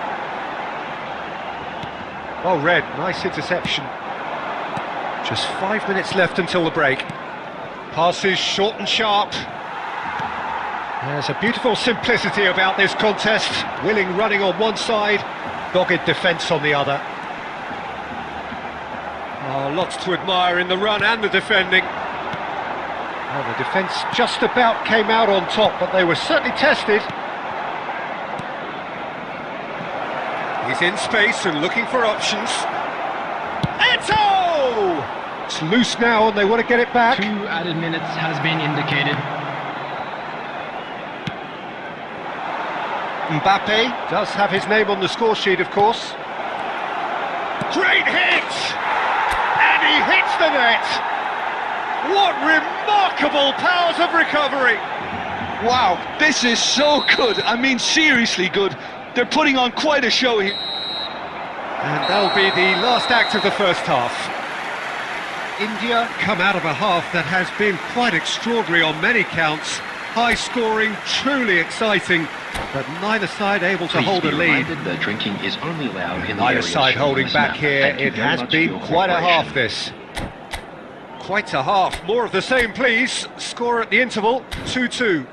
Well read, nice interception. Just 5 minutes left until the break. Passes short and sharp. There's a beautiful simplicity about this contest. Willing running on one side, dogged defence on the other. Oh, lots to admire in the run and the defending. Well, the defence just about came out on top, but they were certainly tested. He's in space and looking for options. Eto! It's loose now and they want to get it back. 2 added minutes has been indicated. Mbappe does have his name on the score sheet, of course. Great hit! And he hits the net! What remarkable powers of recovery! Wow, this is so good. I mean, seriously good. They're putting on quite a show here. And that'll be the last act of the first half. India come out of a half that has been quite extraordinary on many counts. High scoring, truly exciting, but neither side able to hold a lead. That drinking is only allowed in the Neither area side shown on holding this back map. here. Thank you It very has much for been your quite a cooperation. half, this. Quite a half. More of the same, please. Score at the interval, 2-2.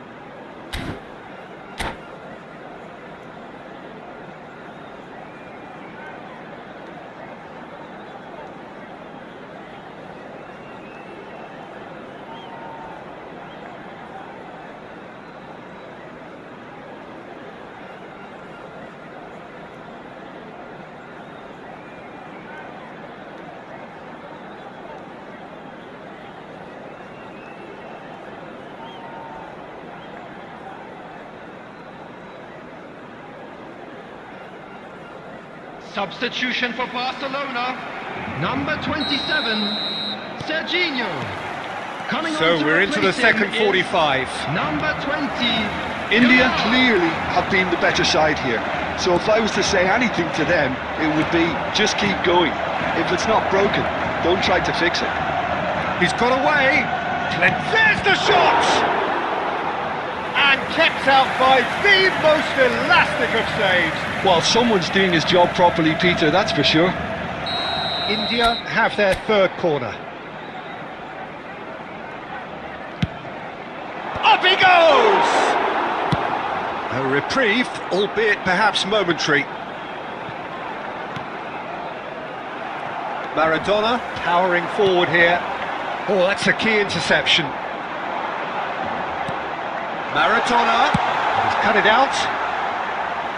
Substitution for Barcelona. Number 27, Serginho. Coming on So to we're into the replace him second is 45. Number 20. India Yamal. clearly have been the better side here. So if I was to say anything to them, it would be just keep going. If it's not broken, don't try to fix it. He's got away. There's the shot! And kept out by the most elastic of saves. Well, someone's doing his job properly, Peter, that's for sure. India have their third corner. Up he goes! A reprieve, albeit perhaps momentary. Maradona powering forward here. Oh, that's a key interception. Maradona, he's cut it out,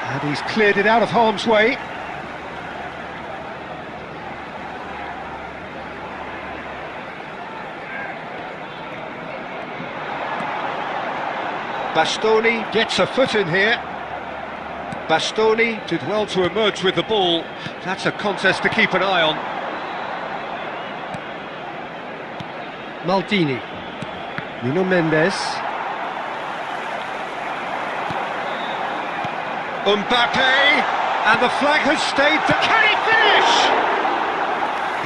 and he's cleared it out of harm's way. Bastoni gets a foot in here. Bastoni did well to emerge with the ball. That's a contest to keep an eye on. Maldini. Nuno Mendes. Mbappe, and the flag has stayed. Can he finish?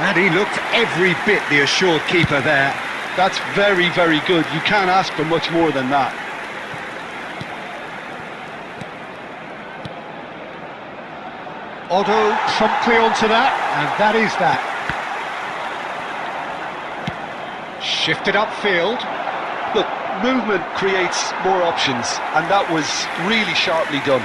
And he looked every bit the assured keeper there. That's very, very good. You can't ask for much more than that. Otto promptly onto that, and that is that. Shifted upfield. Look, movement creates more options, and that was really sharply done.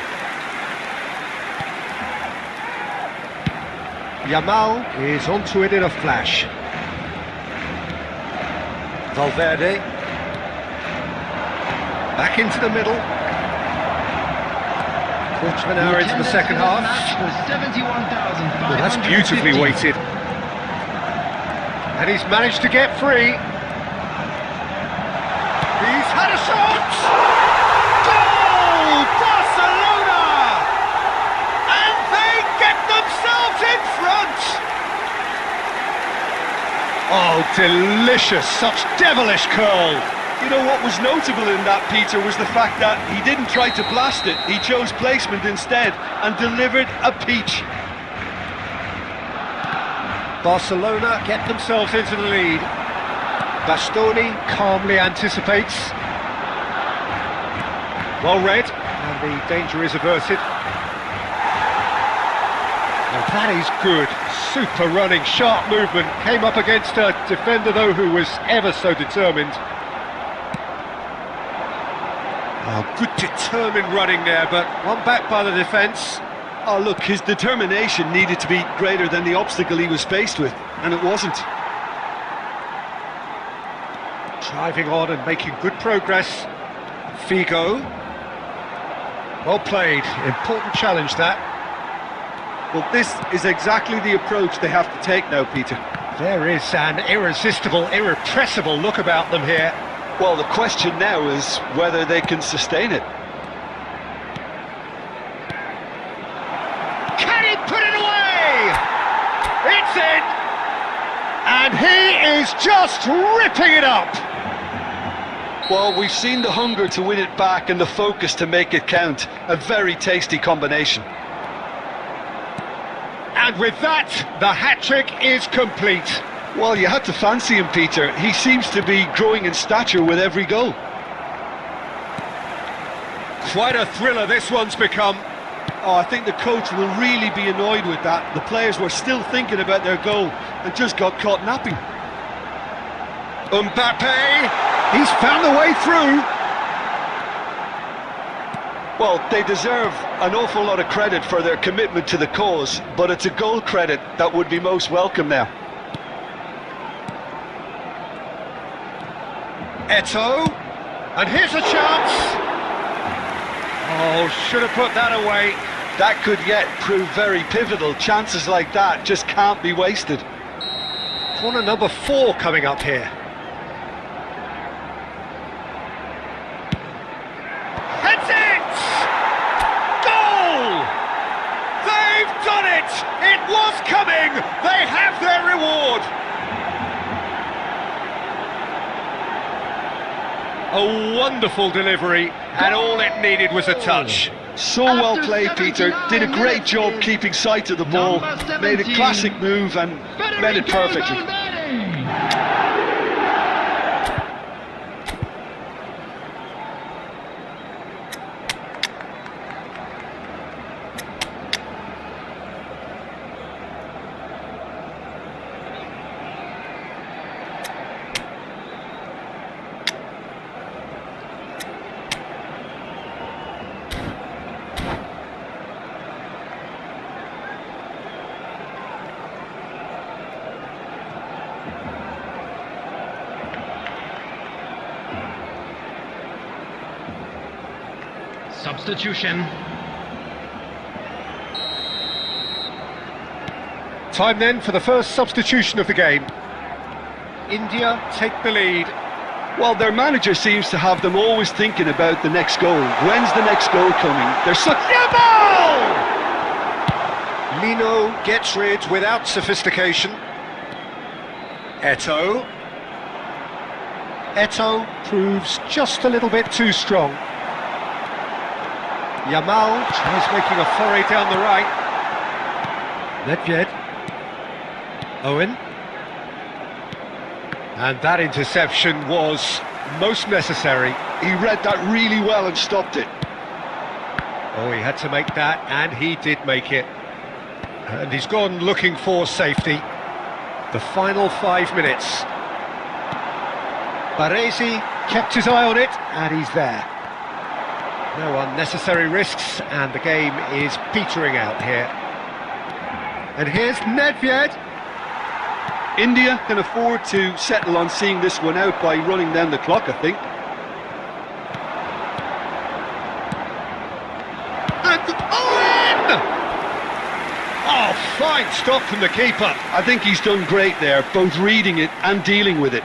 Yamal is onto it in a flash. Valverde. Back into the middle. Quarter of an hour into the second half. Well, that's beautifully weighted. And he's managed to get free. He's had a shot! Goal! Barcelona! And they get themselves in front! Oh, delicious! Such devilish curl! You know what was notable in that, Peter, was the fact that he didn't try to blast it. He chose placement instead and delivered a peach. Barcelona get themselves into the lead. Bastoni calmly anticipates. Well read, and the danger is averted. And that is good. Super running, sharp movement. Came up against a defender, though, who was ever so determined. Oh, good determined running there, but one back by the defence. Oh, look, his determination needed to be greater than the obstacle he was faced with, and it wasn't. Driving on and making good progress. Figo. Well played. Important challenge, that. Well, this is exactly the approach they have to take now, Peter. There is an irresistible, irrepressible look about them here. Well, the question now is whether they can sustain it. Can he put it away? It's in! And he is just ripping it up! Well, we've seen the hunger to win it back and the focus to make it count. A very tasty combination. And with that, the hat-trick is complete. Well, you had to fancy him, Peter. He seems to be growing in stature with every goal. Quite a thriller this one's become. Oh, I think the coach will really be annoyed with that. The players were still thinking about their goal and just got caught napping. Mbappe, he's found the way through. Well, they deserve an awful lot of credit for their commitment to the cause, but it's a goal credit that would be most welcome now. Eto'o, and here's a chance. Oh, should have put that away. That could yet prove very pivotal. Chances like that just can't be wasted. Corner number 4 coming up here. Heads it! Goal! They've done it! It was coming! They have their reward! A wonderful delivery, and all it needed was a touch. So well played, Peter. Did a great job keeping sight of the ball. Made a classic move and met it perfectly. Substitution. Time then for the first substitution of the game. India take the lead. Well, their manager seems to have them always thinking about the next goal. When's the next goal coming? They're such... Lino gets rid without sophistication. Eto'o. Eto'o proves just a little bit too strong. Yamal tries making a foray down the right. Nedved. Owen. And that interception was most necessary. He read that really well and stopped it. Oh, he had to make that, and he did make it. And he's gone looking for safety. The final 5 minutes. Baresi kept his eye on it, and he's there. No unnecessary risks, and the game is petering out here. And here's Nedved. India can afford to settle on seeing this one out by running down the clock, I think. And Owen! Oh, fine stop from the keeper. I think he's done great there, both reading it and dealing with it.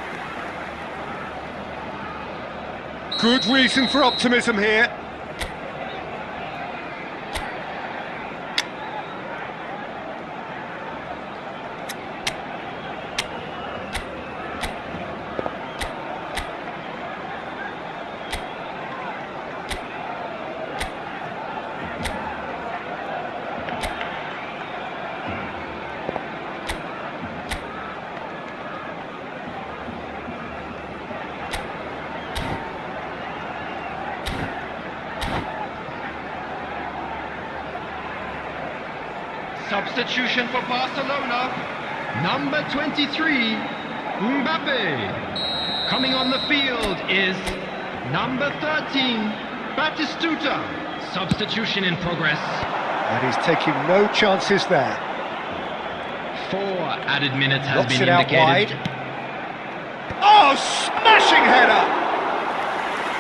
Good reason for optimism here. Substitution for Barcelona. Number 23, Mbappe. Coming on the field is number 13, Batistuta. Substitution in progress. And he's taking no chances there. 4 added minutes has Knocks been it out wide. indicated. Oh, smashing header!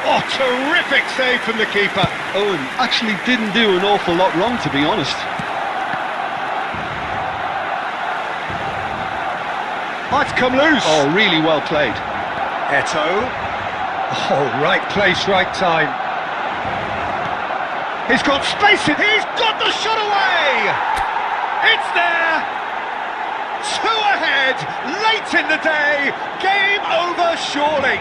Oh, terrific save from the keeper. Owen actually didn't do an awful lot wrong, to be honest. Might come loose. Oh, really well played. Eto'o. Oh, right place, right time. He's got space. He's got the shot away. It's there. 2 ahead. Late in the day. Game over, surely.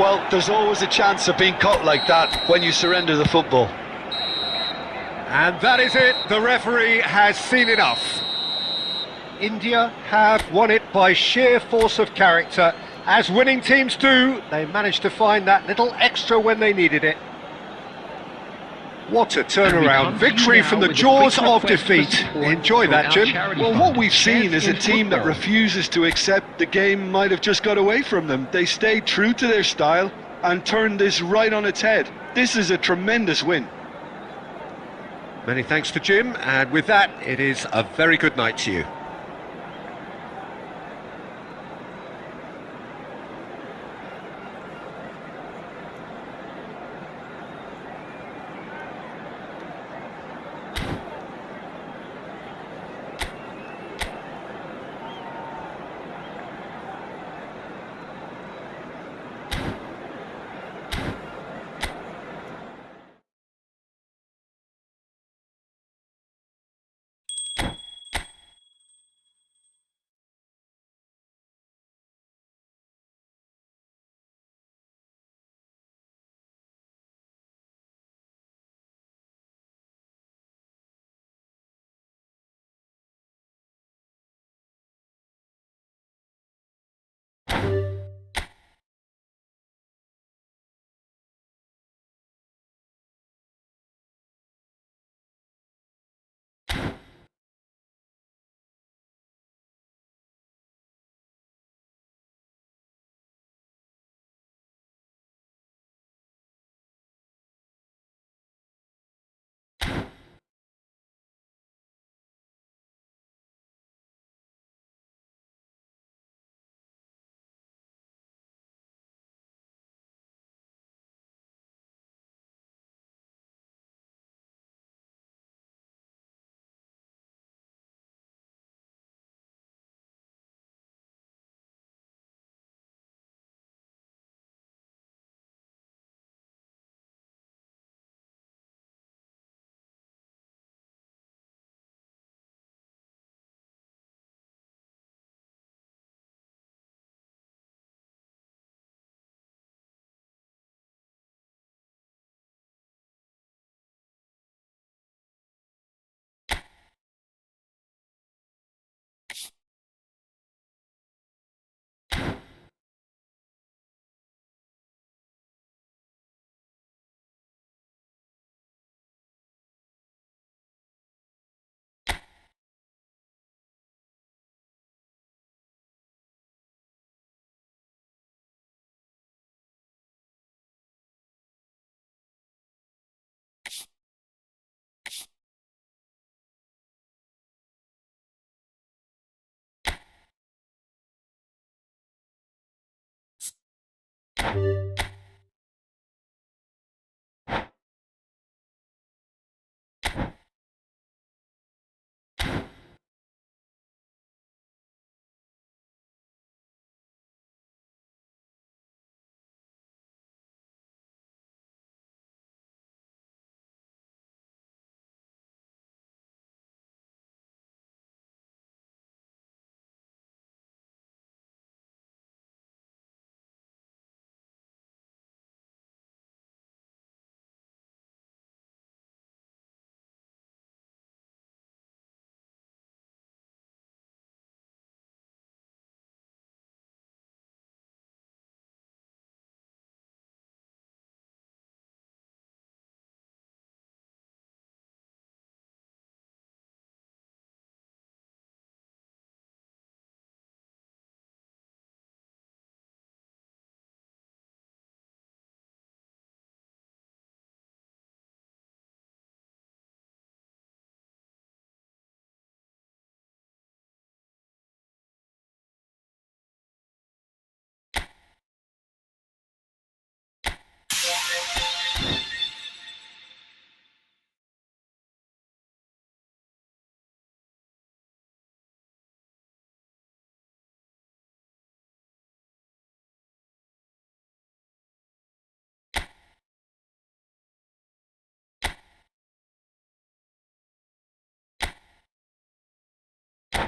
Well, there's always a chance of being caught like that when you surrender the football. And that is it. The referee has seen enough. India have won it by sheer force of character. As winning teams do, they managed to find that little extra when they needed it. What a turnaround. Victory from the jaws of defeat. Enjoy that, Jim. Well, what we've seen is a team that refuses to accept the game might have just got away from them. They stayed true to their style and turned this right on its head. This is a tremendous win. Many thanks to Jim, and with that, it is a very good night to you.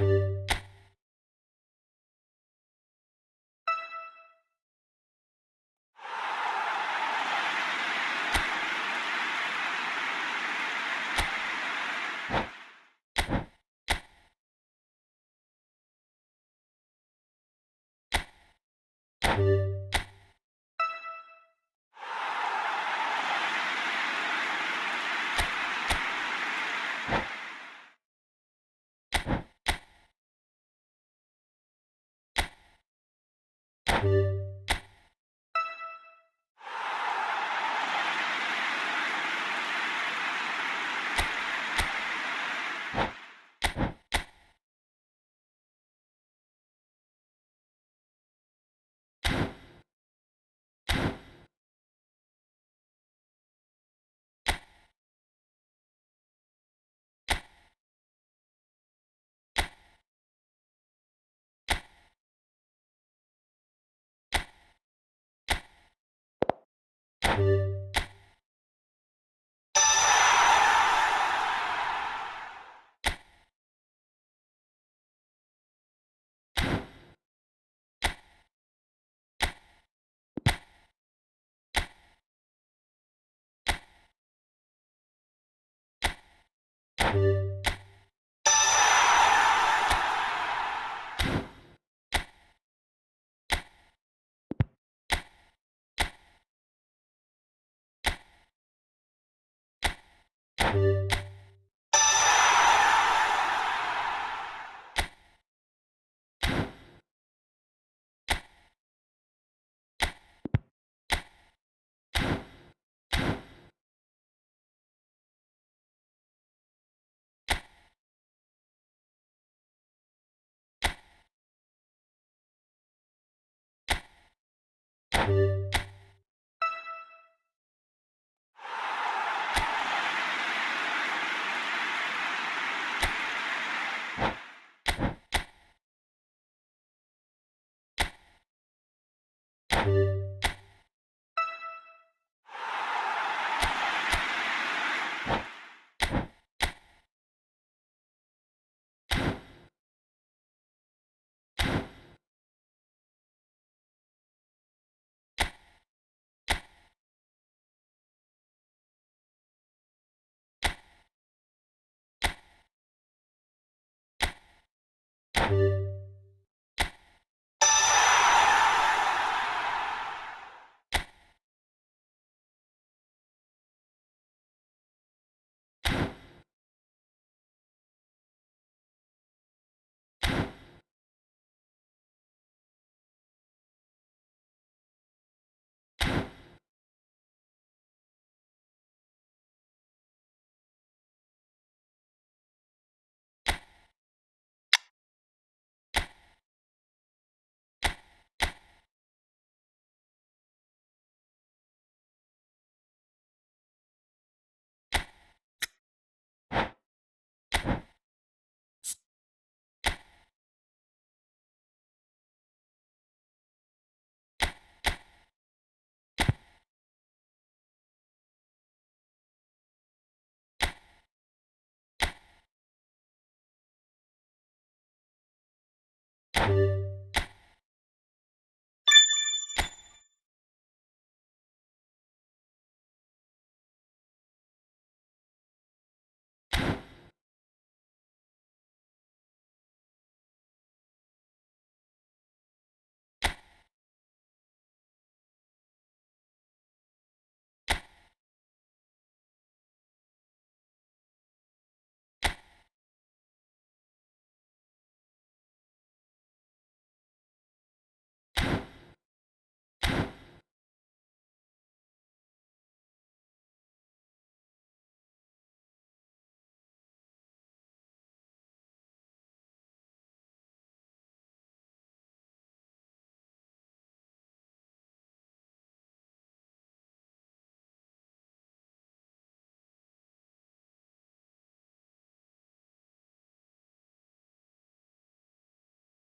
you